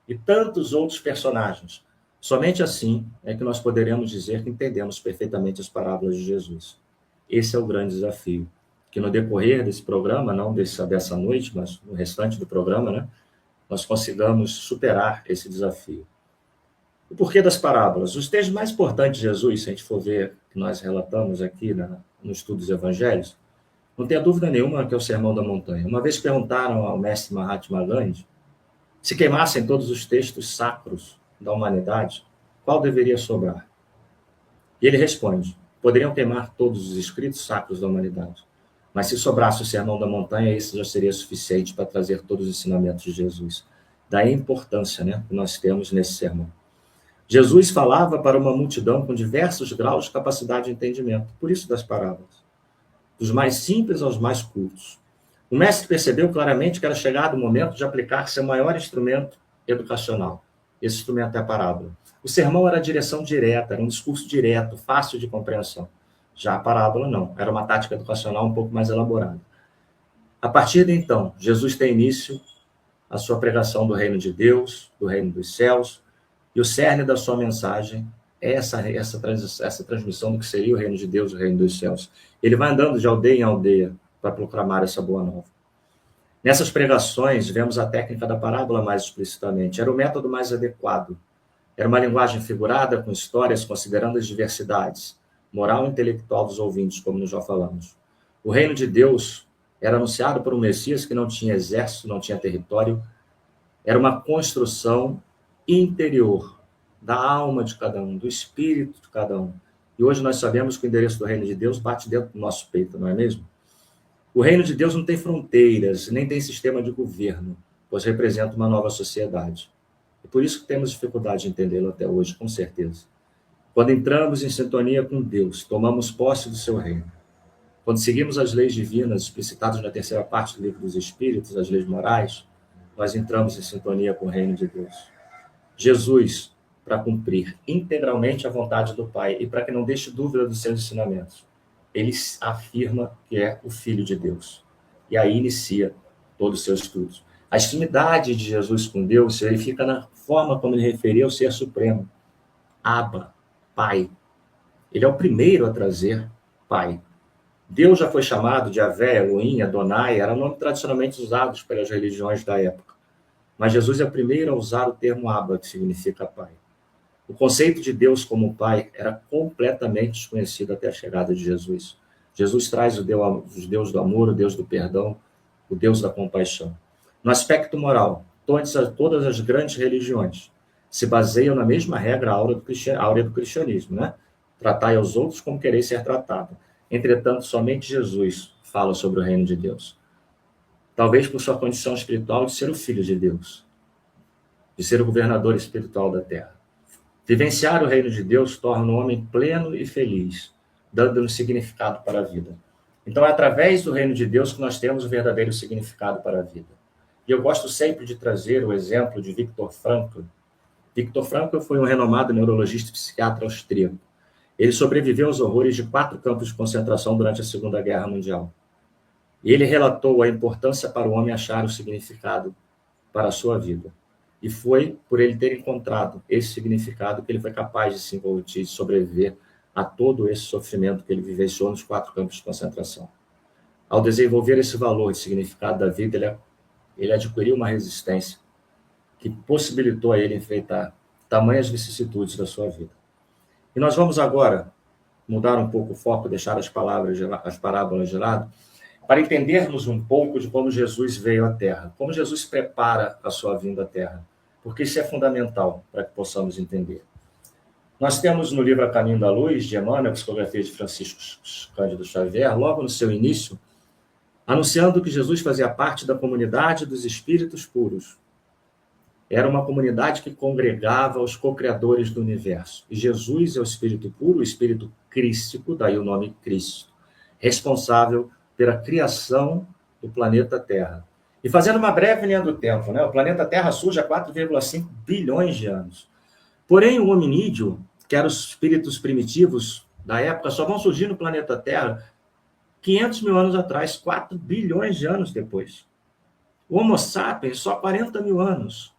e tantos outros personagens, somente assim é que nós poderemos dizer que entendemos perfeitamente as parábolas de Jesus. Esse é o grande desafio, que no decorrer desse programa, não dessa noite, mas no restante do programa, né, nós consigamos superar esse desafio. O porquê das parábolas? Os textos mais importantes de Jesus, se a gente for ver, que nós relatamos aqui no estudo dos evangelhos, não tenha dúvida nenhuma que é o Sermão da Montanha. Uma vez perguntaram ao mestre Mahatma Gandhi, se queimassem todos os textos sacros da humanidade, qual deveria sobrar? E ele responde, poderiam queimar todos os escritos sacros da humanidade, mas se sobrasse o Sermão da Montanha, isso já seria suficiente para trazer todos os ensinamentos de Jesus. Daí a importância, né, que nós temos nesse sermão. Jesus falava para uma multidão com diversos graus de capacidade de entendimento, por isso das parábolas, dos mais simples aos mais cultos. O mestre percebeu claramente que era chegado o momento de aplicar seu maior instrumento educacional. Esse instrumento é a parábola. O sermão era a direção direta, era um discurso direto, fácil de compreensão. Já a parábola não, era uma tática educacional um pouco mais elaborada. A partir de então, Jesus tem início a sua pregação do reino de Deus, do reino dos céus, e o cerne da sua mensagem é essa transmissão do que seria o reino de Deus, o reino dos céus. Ele vai andando de aldeia em aldeia para proclamar essa boa nova. Nessas pregações, vemos a técnica da parábola mais explicitamente. Era o método mais adequado. Era uma linguagem figurada, com histórias, considerando as diversidades, moral e intelectual dos ouvintes, como nós já falamos. O reino de Deus era anunciado por um Messias que não tinha exército, não tinha território. Era uma construção interior da alma de cada um, do espírito de cada um. E hoje nós sabemos que o endereço do reino de Deus bate dentro do nosso peito, não é mesmo? O reino de Deus não tem fronteiras, nem tem sistema de governo, pois representa uma nova sociedade. E por isso que temos dificuldade de entendê-lo até hoje, com certeza. Quando entramos em sintonia com Deus, tomamos posse do seu reino. Quando seguimos as leis divinas explicitadas na terceira parte do livro dos Espíritos, as leis morais, nós entramos em sintonia com o reino de Deus. Jesus, para cumprir integralmente a vontade do Pai e para que não deixe dúvida dos seus ensinamentos, ele afirma que é o Filho de Deus. E aí inicia todo o seu estudo. A intimidade de Jesus com Deus se verifica na forma como ele referia ao Ser Supremo. Abba, Pai. Ele é o primeiro a trazer Pai. Deus já foi chamado de Yahvé, Elohim, Adonai, eram nomes tradicionalmente usados pelas religiões da época. Mas Jesus é o primeiro a usar o termo Abba, que significa Pai. O conceito de Deus como Pai era completamente desconhecido até a chegada de Jesus. Jesus traz os Deus do amor, o Deus do perdão, o Deus da compaixão. No aspecto moral, todas as grandes religiões se baseiam na mesma regra áurea do cristianismo, né? Tratai aos outros como quereis ser tratado. Entretanto, somente Jesus fala sobre o reino de Deus. Talvez por sua condição espiritual de ser o Filho de Deus, de ser o governador espiritual da terra. Vivenciar o reino de Deus torna o homem pleno e feliz, dando-nos significado para a vida. Então, é através do reino de Deus que nós temos o verdadeiro significado para a vida. E eu gosto sempre de trazer o exemplo de Viktor Frankl. Viktor Frankl foi um renomado neurologista e psiquiatra austríaco. Ele sobreviveu aos horrores de 4 campos de concentração durante a Segunda Guerra Mundial. E ele relatou a importância para o homem achar o significado para a sua vida. E foi por ele ter encontrado esse significado que ele foi capaz de se envolver, de sobreviver a todo esse sofrimento que ele vivenciou nos 4 campos de concentração. Ao desenvolver esse valor de significado da vida, ele adquiriu uma resistência que possibilitou a ele enfrentar tamanhas vicissitudes da sua vida. E nós vamos agora mudar um pouco o foco, deixar as parábolas de lado, para entendermos um pouco de como Jesus veio à Terra, como Jesus prepara a sua vinda à Terra, porque isso é fundamental para que possamos entender. Nós temos no livro A Caminho da Luz, de Emmanuel, a psicografia de Francisco Cândido Xavier, logo no seu início, anunciando que Jesus fazia parte da comunidade dos espíritos puros. Era uma comunidade que congregava os co-criadores do universo. E Jesus é o espírito puro, o espírito crístico, daí o nome Cristo, responsável pela criação do planeta Terra. E fazendo uma breve linha do tempo, né? O planeta Terra surge há 4,5 bilhões de anos. Porém, o hominídeo, que eram os espíritos primitivos da época, só vão surgir no planeta Terra 500 mil anos atrás, 4 bilhões de anos depois. O Homo sapiens, só 40 mil anos.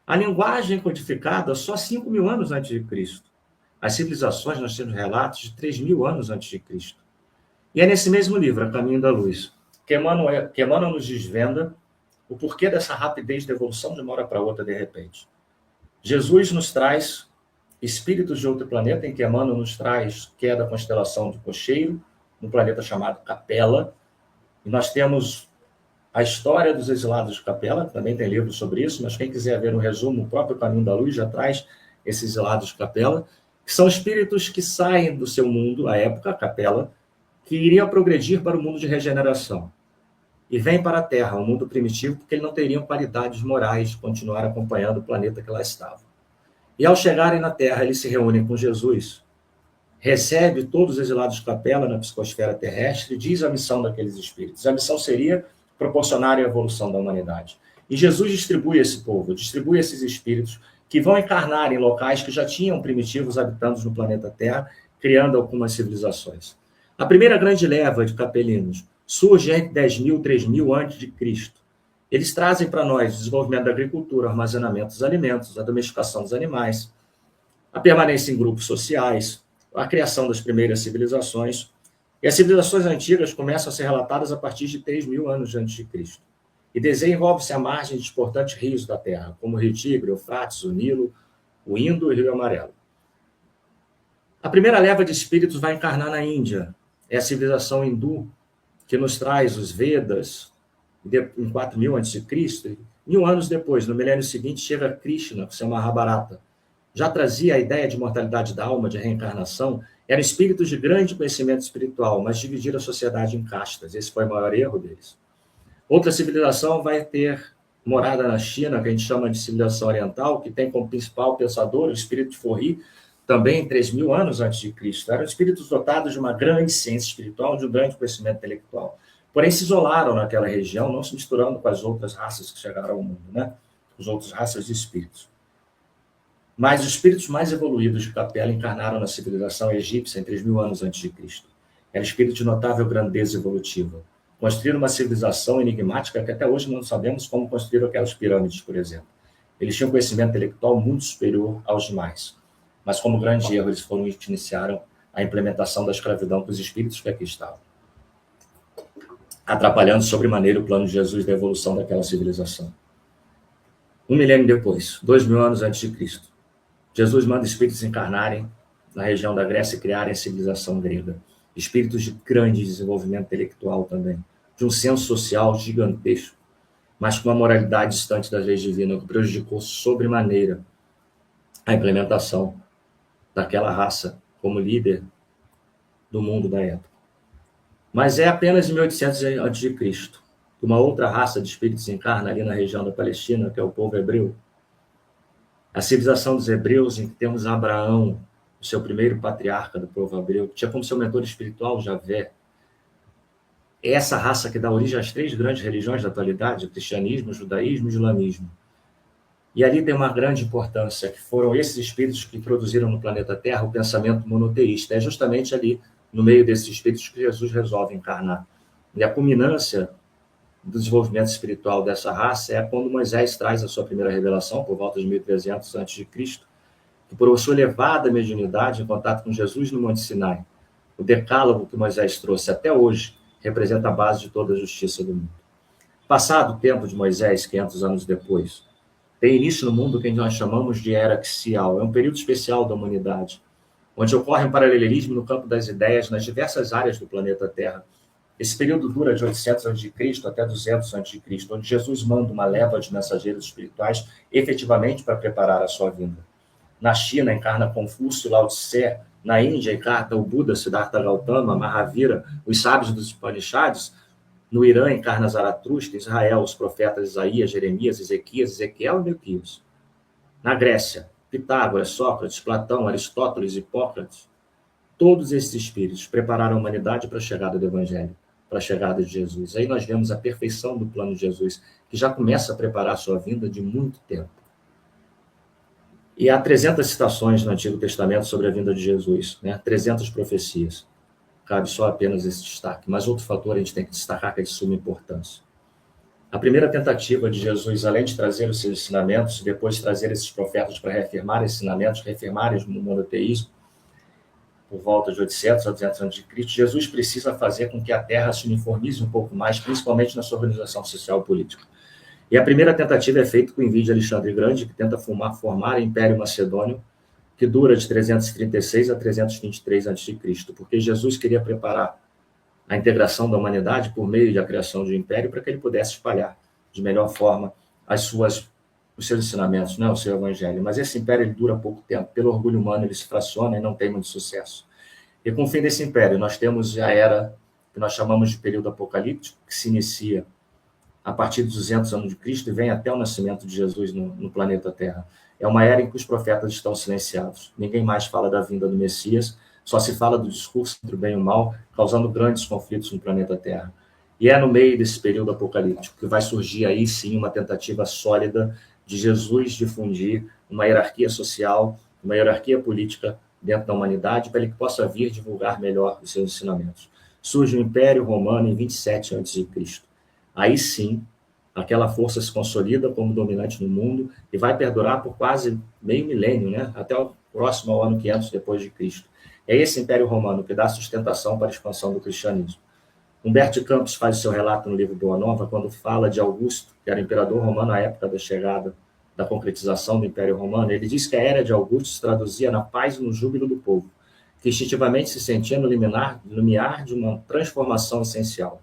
A linguagem codificada, só 5 mil anos antes de Cristo. As civilizações, nós temos relatos de 3 mil anos antes de Cristo. E é nesse mesmo livro, A Caminho da Luz, que Emmanuel nos desvenda o porquê dessa rapidez de evolução de uma hora para outra, de repente. Jesus nos traz espíritos de outro planeta, em que Emmanuel nos traz que é da constelação do Cocheiro, um planeta chamado Capela. E nós temos a história dos exilados de Capela, também tem livro sobre isso, mas quem quiser ver um resumo, o próprio Caminho da Luz já traz esses exilados de Capela, que são espíritos que saem do seu mundo, à época, Capela, que iria progredir para o mundo de regeneração. E vem para a Terra, um mundo primitivo, porque eles não teriam qualidades morais de continuar acompanhando o planeta que lá estava. E ao chegarem na Terra, eles se reúnem com Jesus, recebe todos os exilados de Capela na psicosfera terrestre e diz a missão daqueles espíritos. A missão seria proporcionar a evolução da humanidade. E Jesus distribui esse povo, distribui esses espíritos que vão encarnar em locais que já tinham primitivos habitantes no planeta Terra, criando algumas civilizações. A primeira grande leva de capelinos surge entre 10.000 e 3.000 a.C. Eles trazem para nós o desenvolvimento da agricultura, o armazenamento dos alimentos, a domesticação dos animais, a permanência em grupos sociais, a criação das primeiras civilizações. E as civilizações antigas começam a ser relatadas a partir de 3.000 anos antes de Cristo. E desenvolve-se à margem de importantes rios da Terra, como o Rio Tigre, o Eufrates, o Nilo, o Indo e o Rio Amarelo. A primeira leva de espíritos vai encarnar na Índia. É a civilização hindu, que nos traz os Vedas, em 4.000 a.C. 1.000 anos depois, no milênio seguinte, chega Krishna, que se chama Mahabharata. Já trazia a ideia de mortalidade da alma, de reencarnação. Eram espíritos de grande conhecimento espiritual, mas dividiram a sociedade em castas. Esse foi o maior erro deles. Outra civilização vai ter morada na China, que a gente chama de civilização oriental, que tem como principal pensador o espírito de Forri, também em 3.000 anos antes de Cristo. Eram espíritos dotados de uma grande ciência espiritual, de um grande conhecimento intelectual. Porém, se isolaram naquela região, não se misturando com as outras raças que chegaram ao mundo, né? As outras raças de espíritos. Mas os espíritos mais evoluídos de Capela encarnaram na civilização egípcia em 3.000 anos antes de Cristo. Era espírito de notável grandeza evolutiva. Construíram uma civilização enigmática que até hoje não sabemos como construíram aquelas pirâmides, por exemplo. Eles tinham um conhecimento intelectual muito superior aos demais. Mas como grande erro, eles iniciaram a implementação da escravidão para os espíritos que aqui estavam, atrapalhando sobremaneira o plano de Jesus da evolução daquela civilização. 1 milênio depois, 2.000 anos antes de Cristo, Jesus manda espíritos encarnarem na região da Grécia e criarem a civilização grega. Espíritos de grande desenvolvimento intelectual também, de um senso social gigantesco, mas com uma moralidade distante das leis divinas, que prejudicou sobremaneira a implementação daquela raça como líder do mundo da época. Mas é apenas em 1800 a.C. que uma outra raça de espíritos encarna ali na região da Palestina, que é o povo hebreu. A civilização dos hebreus, em que temos Abraão, o seu primeiro patriarca do povo hebreu, que tinha como seu mentor espiritual Javé. É essa raça que dá origem às 3 grandes religiões da atualidade, o cristianismo, o judaísmo e o islamismo. E ali tem uma grande importância, que foram esses espíritos que introduziram no planeta Terra o pensamento monoteísta. É justamente ali, no meio desses espíritos, que Jesus resolve encarnar. E a culminância do desenvolvimento espiritual dessa raça é quando Moisés traz a sua primeira revelação, por volta de 1300 a.C., que por sua elevada mediunidade em contato com Jesus no Monte Sinai, o decálogo que Moisés trouxe até hoje representa a base de toda a justiça do mundo. Passado o tempo de Moisés, 500 anos depois, tem início no mundo o que nós chamamos de Era Axial. É um período especial da humanidade, onde ocorre um paralelismo no campo das ideias nas diversas áreas do planeta Terra. Esse período dura de 800 a.C. até 200 a.C., onde Jesus manda uma leva de mensageiros espirituais efetivamente para preparar a sua vinda. Na China, encarna Confúcio, Lao Tse. Na Índia, encarna o Buda, Siddhartha Gautama, Mahavira, os sábios dos Upanishads. No Irã, encarna Zaratustra. Em Israel, os profetas Isaías, Jeremias, Ezequias, Ezequiel e Melquias. Na Grécia, Pitágoras, Sócrates, Platão, Aristóteles, Hipócrates. Todos esses espíritos prepararam a humanidade para a chegada do Evangelho, para a chegada de Jesus. Aí nós vemos a perfeição do plano de Jesus, que já começa a preparar a sua vinda de muito tempo. E há 300 citações no Antigo Testamento sobre a vinda de Jesus, 300 profecias. Cabe só apenas esse destaque. Mas outro fator a gente tem que destacar que é de suma importância. A primeira tentativa de Jesus, além de trazer os seus ensinamentos, depois de trazer esses profetas para reafirmar esses ensinamentos, reafirmarem o monoteísmo, por volta de 800 a 200 anos de Cristo, Jesus precisa fazer com que a Terra se uniformize um pouco mais, principalmente na sua organização social e política. E a primeira tentativa é feita com o envio de Alexandre Grande, que tenta formar o Império Macedônio, que dura de 336 a 323 a.C., porque Jesus queria preparar a integração da humanidade por meio da criação de um império para que ele pudesse espalhar de melhor forma os seus ensinamentos, o seu evangelho. Mas esse império ele dura pouco tempo. Pelo orgulho humano ele se fraciona e não tem muito sucesso. E com o fim desse império nós temos a era que nós chamamos de período apocalíptico, que se inicia a partir dos 200 anos de Cristo e vem até o nascimento de Jesus no planeta Terra. É uma era em que os profetas estão silenciados. Ninguém mais fala da vinda do Messias, só se fala do discurso entre o bem e o mal, causando grandes conflitos no planeta Terra. E é no meio desse período apocalíptico que vai surgir aí sim uma tentativa sólida de Jesus difundir uma hierarquia social, uma hierarquia política dentro da humanidade, para ele que possa vir divulgar melhor os seus ensinamentos. Surge o Império Romano em 27 a.C. Aí sim, aquela força se consolida como dominante no mundo e vai perdurar por quase meio milênio, até o próximo ao ano 500 depois de Cristo. É esse Império Romano que dá sustentação para a expansão do cristianismo. Humberto de Campos faz seu relato no livro Boa Nova, quando fala de Augusto, que era imperador romano à época da chegada da concretização do Império Romano. Ele diz que a era de Augusto se traduzia na paz e no júbilo do povo, que instintivamente se sentia no limiar de uma transformação essencial.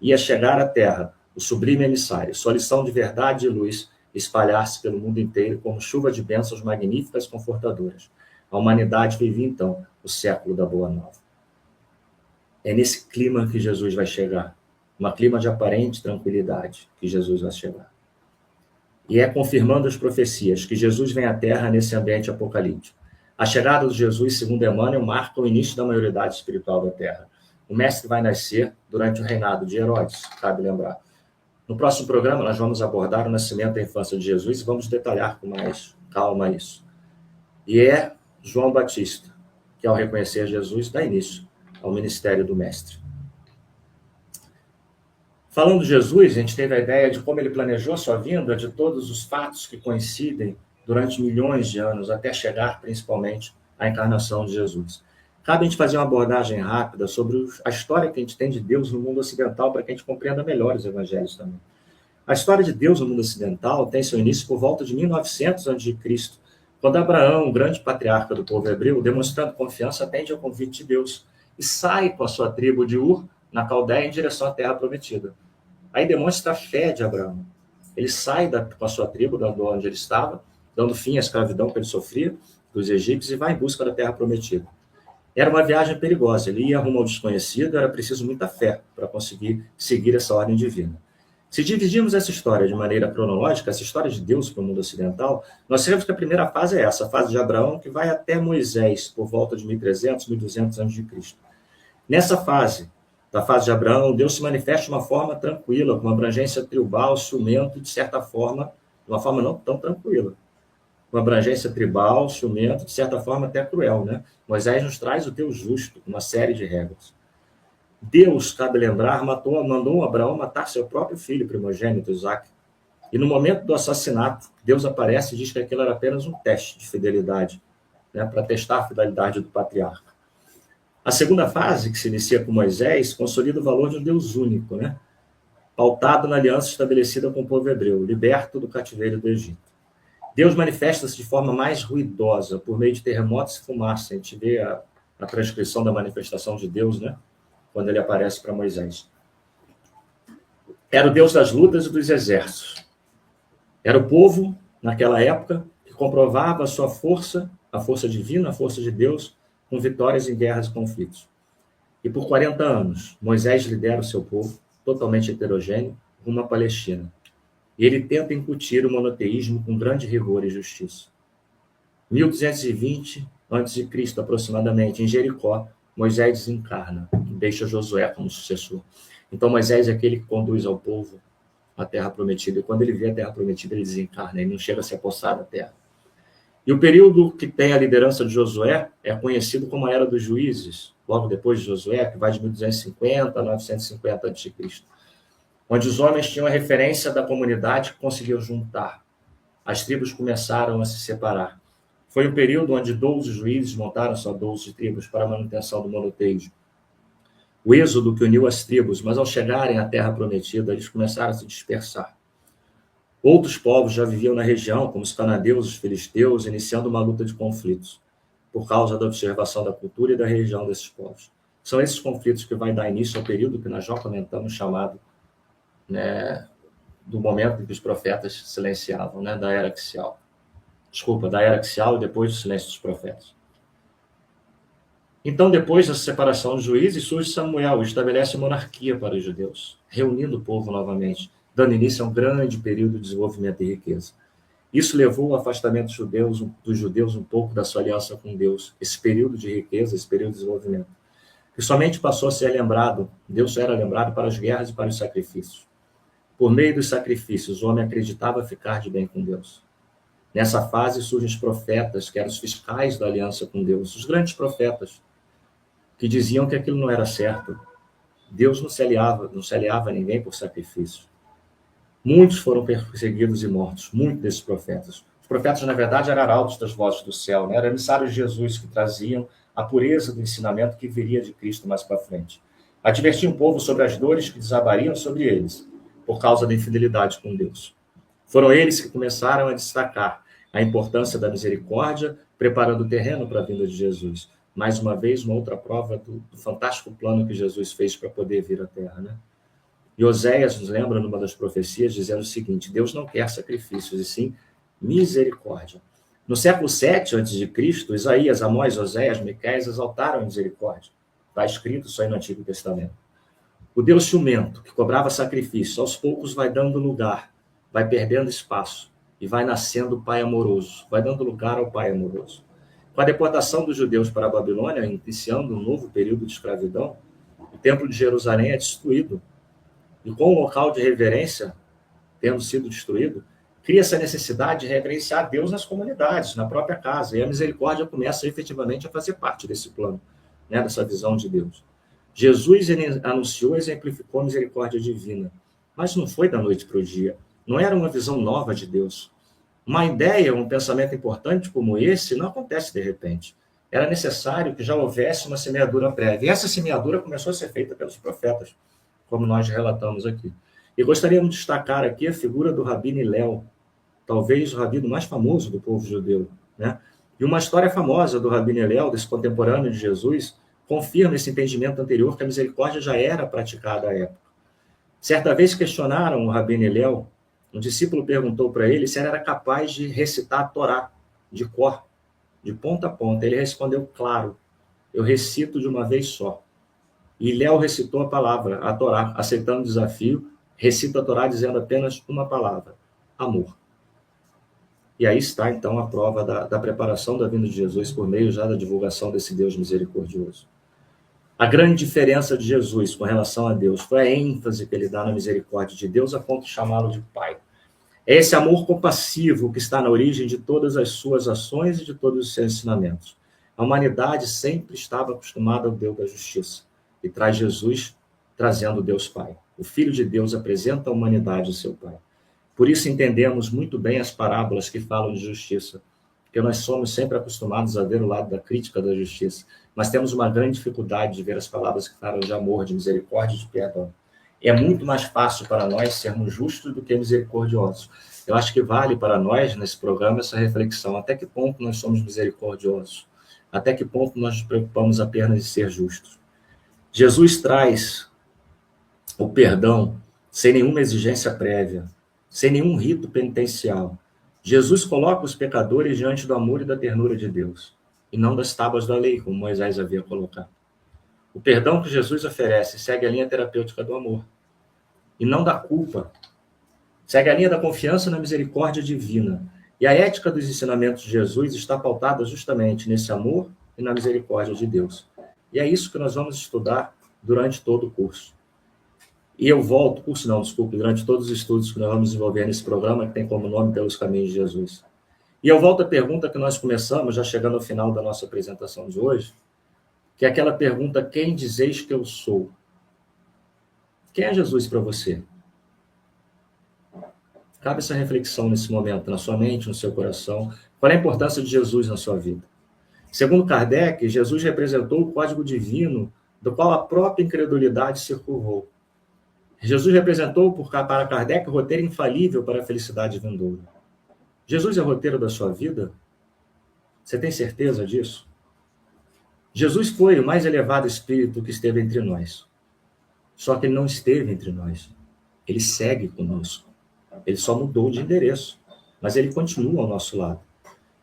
Ia chegar à Terra o sublime emissário, sua lição de verdade e luz, espalhar-se pelo mundo inteiro como chuva de bênçãos magníficas e confortadoras. A humanidade vivia, então, o século da Boa Nova. É nesse clima que Jesus vai chegar, um clima de aparente tranquilidade que Jesus vai chegar. E é confirmando as profecias que Jesus vem à Terra nesse ambiente apocalíptico. A chegada de Jesus, segundo Emmanuel, marca o início da maioridade espiritual da Terra. O Mestre vai nascer durante o reinado de Herodes, cabe lembrar. No próximo programa, nós vamos abordar o nascimento e a infância de Jesus e vamos detalhar com mais calma isso. E é João Batista, que ao reconhecer Jesus, dá início ao ministério do Mestre. Falando de Jesus, a gente teve a ideia de como ele planejou a sua vinda, de todos os fatos que coincidem durante milhões de anos, até chegar principalmente à encarnação de Jesus. Cabe a gente fazer uma abordagem rápida sobre a história que a gente tem de Deus no mundo ocidental, para que a gente compreenda melhor os evangelhos também. A história de Deus no mundo ocidental tem seu início por volta de 1900 a.C., Quando Abraão, o grande patriarca do povo hebreu, demonstrando confiança, atende ao convite de Deus e sai com a sua tribo de Ur, na Caldeia, em direção à terra prometida. Aí demonstra a fé de Abraão. Ele sai com a sua tribo, de onde ele estava, dando fim à escravidão que ele sofria dos egípcios, e vai em busca da terra prometida. Era uma viagem perigosa, ele ia rumo ao desconhecido, era preciso muita fé para conseguir seguir essa ordem divina. Se dividirmos essa história de maneira cronológica, essa história de Deus para o mundo ocidental, nós sabemos que a primeira fase é essa, a fase de Abraão, que vai até Moisés, por volta de 1300, 1200 a.C. Nessa fase, da fase de Abraão, Deus se manifesta de uma forma tranquila, com uma abrangência tribal, ciumento, de certa forma, de uma forma não tão tranquila. Uma abrangência tribal, ciumento, de certa forma até cruel, né? Moisés nos traz o Deus justo, com uma série de regras. Deus, cabe lembrar, mandou Abraão matar seu próprio filho primogênito, Isaque. E no momento do assassinato, Deus aparece e diz que aquilo era apenas um teste de fidelidade, né, para testar a fidelidade do patriarca. A segunda fase, que se inicia com Moisés, consolida o valor de um Deus único, né, pautado na aliança estabelecida com o povo hebreu, liberto do cativeiro do Egito. Deus manifesta-se de forma mais ruidosa, por meio de terremotos e fumaça. A gente vê a transcrição da manifestação de Deus, né, quando ele aparece para Moisés. Era o Deus das lutas e dos exércitos. Era o povo, naquela época, que comprovava a sua força, a força divina, a força de Deus, com vitórias em guerras e conflitos. E por 40 anos, Moisés lidera o seu povo, totalmente heterogêneo, rumo à Palestina. E ele tenta incutir o monoteísmo com grande rigor e justiça. 1220 a.C., aproximadamente, em Jericó, Moisés desencarna e deixa Josué como sucessor. Então Moisés é aquele que conduz ao povo a terra prometida. E quando ele vê a terra prometida, ele desencarna, ele não chega a se apossar da terra. E o período que tem a liderança de Josué é conhecido como a Era dos Juízes, logo depois de Josué, que vai de 1250 a 950 a.C., onde os homens tinham a referência da comunidade que conseguiu juntar. As tribos começaram a se separar. Foi um período onde 12 juízes montaram só 12 tribos para a manutenção do monoteísmo. O êxodo que uniu as tribos, mas ao chegarem à terra prometida, eles começaram a se dispersar. Outros povos já viviam na região, como os cananeus, os filisteus, iniciando uma luta de conflitos, por causa da observação da cultura e da religião desses povos. São esses conflitos que vai dar início ao período que nós já comentamos, chamado, né, do momento em que os profetas silenciavam, né, da era axial. Da era axial e depois do silêncio dos profetas. Então, depois da separação dos juízes, surge Samuel e estabelece monarquia para os judeus, reunindo o povo novamente, dando início a um grande período de desenvolvimento e riqueza. Isso levou ao afastamento dos judeus um pouco da sua aliança com Deus, esse período de riqueza, esse período de desenvolvimento, que somente passou a ser lembrado, Deus era lembrado para as guerras e para os sacrifícios. Por meio dos sacrifícios, o homem acreditava ficar de bem com Deus. Nessa fase surgem os profetas, que eram os fiscais da aliança com Deus, os grandes profetas, que diziam que aquilo não era certo. Deus não se aliava a ninguém por sacrifício. Muitos foram perseguidos e mortos, muitos desses profetas. Os profetas, na verdade, eram arautos das vozes do céu, né? Eram emissários de Jesus que traziam a pureza do ensinamento que viria de Cristo mais para frente. Advertiam o povo sobre as dores que desabariam sobre eles, por causa da infidelidade com Deus. Foram eles que começaram a destacar a importância da misericórdia, preparando o terreno para a vinda de Jesus. Mais uma vez, uma outra prova do fantástico plano que Jesus fez para poder vir à Terra, né? E Oséias nos lembra, numa das profecias, dizendo o seguinte: Deus não quer sacrifícios, e sim misericórdia. No século VII a.C., Isaías, Amós, Oséias, Miqueias exaltaram a misericórdia. Está escrito isso aí no Antigo Testamento. O Deus ciumento, que cobrava sacrifício, aos poucos vai dando lugar, vai perdendo espaço, e vai nascendo o Pai amoroso, vai dando lugar ao Pai amoroso. Com a deportação dos judeus para a Babilônia, iniciando um novo período de escravidão, o Templo de Jerusalém é destruído. E com o local de reverência tendo sido destruído, cria-se a necessidade de reverenciar Deus nas comunidades, na própria casa. E a misericórdia começa efetivamente a fazer parte desse plano, né, dessa visão de Deus. Jesus anunciou e exemplificou a misericórdia divina, mas não foi da noite para o dia. Não era uma visão nova de Deus. Uma ideia, um pensamento importante como esse não acontece de repente. Era necessário que já houvesse uma semeadura prévia. E essa semeadura começou a ser feita pelos profetas, como nós relatamos aqui. E gostaríamos de destacar aqui a figura do Rabino Hillel, talvez o rabino mais famoso do povo judeu, né? E uma história famosa do Rabino Hillel, desse contemporâneo de Jesus, confirma esse entendimento anterior que a misericórdia já era praticada à época. Certa vez questionaram o Rabino Hillel, um discípulo perguntou para ele se ele era capaz de recitar a Torá de cor, de ponta a ponta. Ele respondeu, claro, eu recito de uma vez só. E Hillel recitou a palavra, a Torá, aceitando o desafio, recita a Torá dizendo apenas uma palavra, amor. E aí está, então, a prova da preparação da vinda de Jesus por meio já da divulgação desse Deus misericordioso. A grande diferença de Jesus com relação a Deus foi a ênfase que ele dá na misericórdia de Deus a ponto de chamá-lo de Pai. É esse amor compassivo que está na origem de todas as suas ações e de todos os seus ensinamentos. A humanidade sempre estava acostumada ao Deus da justiça e traz Jesus trazendo Deus Pai. O Filho de Deus apresenta a humanidade ao seu Pai. Por isso entendemos muito bem as parábolas que falam de justiça, porque nós somos sempre acostumados a ver o lado da crítica da justiça, mas temos uma grande dificuldade de ver as palavras que falam de amor, de misericórdia e de perdão. É muito mais fácil para nós sermos justos do que misericordiosos. Eu acho que vale para nós, nesse programa, essa reflexão. Até que ponto nós somos misericordiosos? Até que ponto nós nos preocupamos apenas em ser justos? Jesus traz o perdão sem nenhuma exigência prévia, sem nenhum rito penitencial. Jesus coloca os pecadores diante do amor e da ternura de Deus, e não das tábuas da lei, como Moisés havia colocado. O perdão que Jesus oferece segue a linha terapêutica do amor, e não da culpa. Segue a linha da confiança na misericórdia divina. E a ética dos ensinamentos de Jesus está pautada justamente nesse amor e na misericórdia de Deus. E é isso que nós vamos estudar durante todo o curso. E eu volto, durante todos os estudos que nós vamos desenvolver nesse programa, que tem como nome Pelos Caminhos de Jesus. E eu volto à pergunta que nós começamos, já chegando ao final da nossa apresentação de hoje, que é aquela pergunta, quem dizeis que eu sou? Quem é Jesus para você? Cabe essa reflexão nesse momento, na sua mente, no seu coração. Qual é a importância de Jesus na sua vida? Segundo Kardec, Jesus representou o código divino do qual a própria incredulidade se curvou. Jesus representou para Kardec o roteiro infalível para a felicidade vindoura. Jesus é o roteiro da sua vida? Você tem certeza disso? Jesus foi o mais elevado espírito que esteve entre nós. Só que ele não esteve entre nós. Ele segue conosco. Ele só mudou de endereço, mas ele continua ao nosso lado.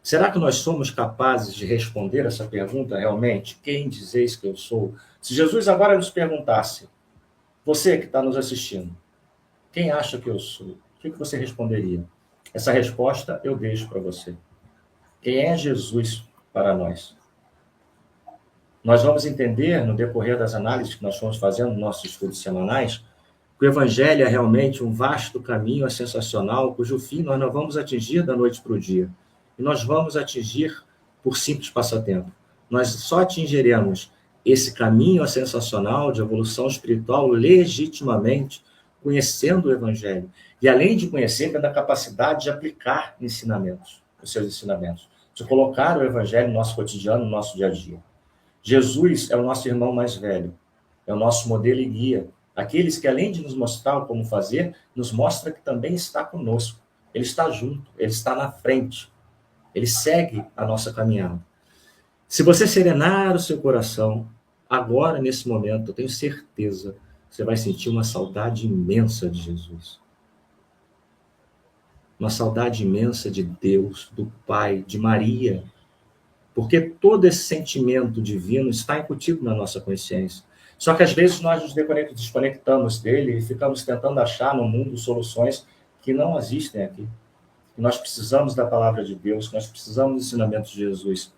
Será que nós somos capazes de responder essa pergunta realmente? Quem dizeis que eu sou? Se Jesus agora nos perguntasse, você que está nos assistindo, quem acha que eu sou? O que você responderia? Essa resposta eu deixo para você. Quem é Jesus para nós? Nós vamos entender, no decorrer das análises que nós fomos fazendo nos nossos estudos semanais, que o Evangelho é realmente um vasto caminho, é sensacional, cujo fim nós não vamos atingir da noite para o dia. E nós vamos atingir por simples passatempo. Nós só atingiremos esse caminho sensacional de evolução espiritual legitimamente conhecendo o Evangelho. E além de conhecer, tendo a capacidade de aplicar ensinamentos, os seus ensinamentos. De colocar o Evangelho no nosso cotidiano, no nosso dia a dia. Jesus é o nosso irmão mais velho. É o nosso modelo e guia. Aqueles que, além de nos mostrar como fazer, nos mostra que também está conosco. Ele está junto, ele está na frente. Ele segue a nossa caminhada. Se você serenar o seu coração, agora, nesse momento, eu tenho certeza, você vai sentir uma saudade imensa de Jesus. Uma saudade imensa de Deus, do Pai, de Maria. Porque todo esse sentimento divino está incutido na nossa consciência. Só que às vezes nós nos desconectamos dele e ficamos tentando achar no mundo soluções que não existem aqui. Nós precisamos da palavra de Deus, nós precisamos dos ensinamentos de Jesus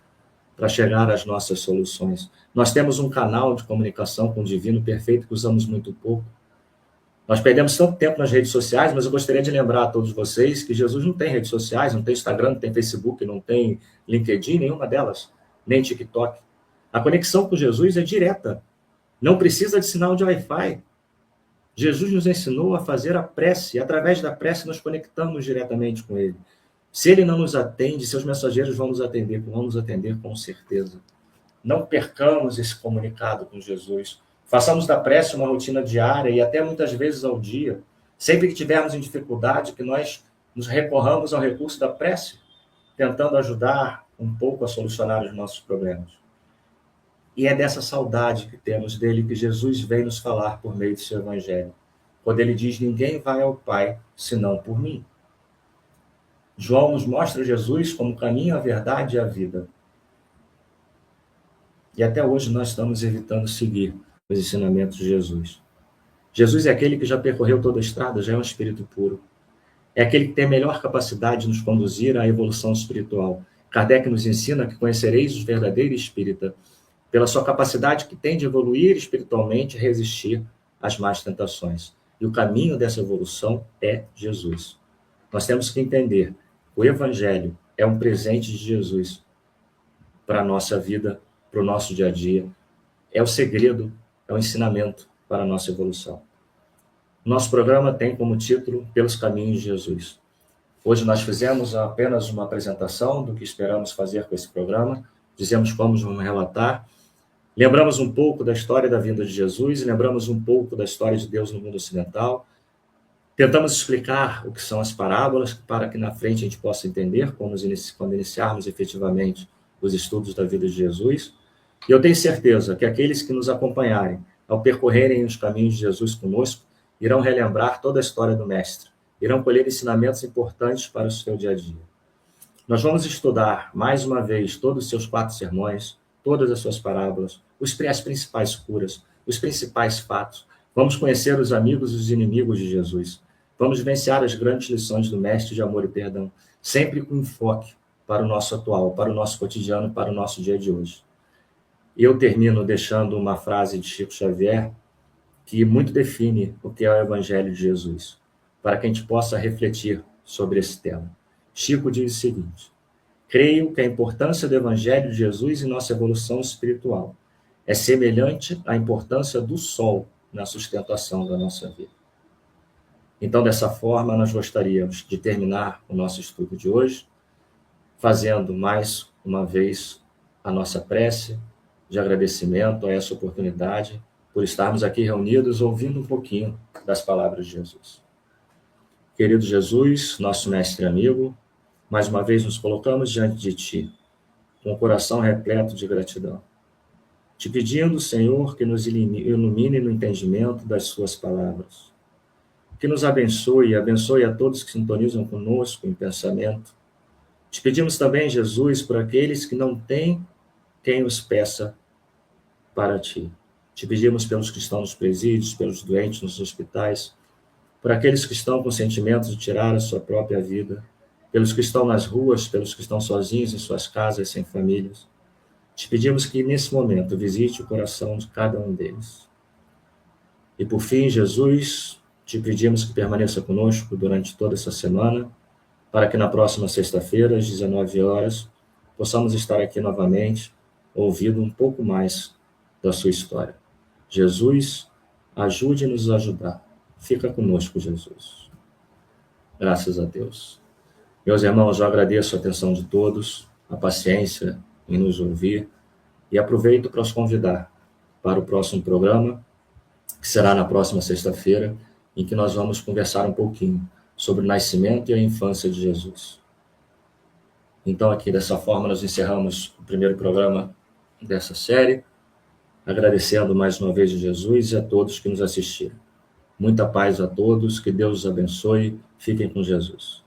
para chegar às nossas soluções. Nós temos um canal de comunicação com o divino perfeito que usamos muito pouco. Nós perdemos tanto tempo nas redes sociais, mas eu gostaria de lembrar a todos vocês que Jesus não tem redes sociais, não tem Instagram, não tem Facebook, não tem LinkedIn, nenhuma delas, nem TikTok. A conexão com Jesus é direta. Não precisa de sinal de Wi-Fi. Jesus nos ensinou a fazer a prece, e através da prece nos conectamos diretamente com ele. Se ele não nos atende, seus mensageiros vão nos atender com certeza. Não percamos esse comunicado com Jesus. Façamos da prece uma rotina diária e até muitas vezes ao dia. Sempre que tivermos em dificuldade, que nós nos recorramos ao recurso da prece, tentando ajudar um pouco a solucionar os nossos problemas. E é dessa saudade que temos dele que Jesus vem nos falar por meio do seu evangelho, quando ele diz: ninguém vai ao Pai senão por mim. João nos mostra Jesus como o caminho, a verdade e a vida. E até hoje nós estamos evitando seguir os ensinamentos de Jesus. Jesus é aquele que já percorreu toda a estrada, já é um espírito puro. É aquele que tem a melhor capacidade de nos conduzir à evolução espiritual. Kardec nos ensina que conhecereis o verdadeiro espírita pela sua capacidade que tem de evoluir espiritualmente e resistir às más tentações. E o caminho dessa evolução é Jesus. Nós temos que entender: o Evangelho é um presente de Jesus para a nossa vida, para o nosso dia a dia. É o segredo, é o ensinamento para a nossa evolução. Nosso programa tem como título Pelos Caminhos de Jesus. Hoje nós fizemos apenas uma apresentação do que esperamos fazer com esse programa, dizemos como vamos relatar, lembramos um pouco da história da vinda de Jesus, lembramos um pouco da história de Deus no mundo ocidental, tentamos explicar o que são as parábolas, para que na frente a gente possa entender quando iniciarmos efetivamente os estudos da vida de Jesus. E eu tenho certeza que aqueles que nos acompanharem ao percorrerem os caminhos de Jesus conosco irão relembrar toda a história do Mestre, irão colher ensinamentos importantes para o seu dia a dia. Nós vamos estudar, mais uma vez, todos os seus 4 sermões, todas as suas parábolas, as principais curas, os principais fatos. Vamos conhecer os amigos e os inimigos de Jesus. Vamos vivenciar as grandes lições do Mestre de amor e perdão, sempre com enfoque para o nosso atual, para o nosso cotidiano, para o nosso dia de hoje. E eu termino deixando uma frase de Chico Xavier, que muito define o que é o Evangelho de Jesus, para que a gente possa refletir sobre esse tema. Chico diz o seguinte: creio que a importância do Evangelho de Jesus em nossa evolução espiritual é semelhante à importância do sol na sustentação da nossa vida. Então, dessa forma, nós gostaríamos de terminar o nosso estudo de hoje, fazendo mais uma vez a nossa prece de agradecimento a essa oportunidade, por estarmos aqui reunidos ouvindo um pouquinho das palavras de Jesus. Querido Jesus, nosso mestre e amigo, mais uma vez nos colocamos diante de Ti, com o coração repleto de gratidão, te pedindo, Senhor, que nos ilumine no entendimento das Suas palavras, que nos abençoe a todos que sintonizam conosco em pensamento. Te pedimos também, Jesus, por aqueles que não têm quem os peça para Ti. Te pedimos pelos que estão nos presídios, pelos doentes nos hospitais, por aqueles que estão com sentimentos de tirar a sua própria vida, pelos que estão nas ruas, pelos que estão sozinhos em suas casas, sem famílias. Te pedimos que, nesse momento, visite o coração de cada um deles. E, por fim, Jesus, te pedimos que permaneça conosco durante toda essa semana, para que na próxima sexta-feira, às 19 horas, possamos estar aqui novamente, ouvindo um pouco mais da sua história. Jesus, ajude-nos a ajudar. Fica conosco, Jesus. Graças a Deus. Meus irmãos, eu agradeço a atenção de todos, a paciência em nos ouvir, e aproveito para os convidar para o próximo programa, que será na próxima sexta-feira, em que nós vamos conversar um pouquinho sobre o nascimento e a infância de Jesus. Então, aqui dessa forma, nós encerramos o primeiro programa dessa série, agradecendo mais uma vez a Jesus e a todos que nos assistiram. Muita paz a todos, que Deus os abençoe, fiquem com Jesus.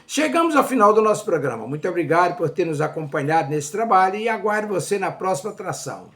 Chegamos ao final do nosso programa. Muito obrigado por ter nos acompanhado nesse trabalho e aguardo você na próxima atração.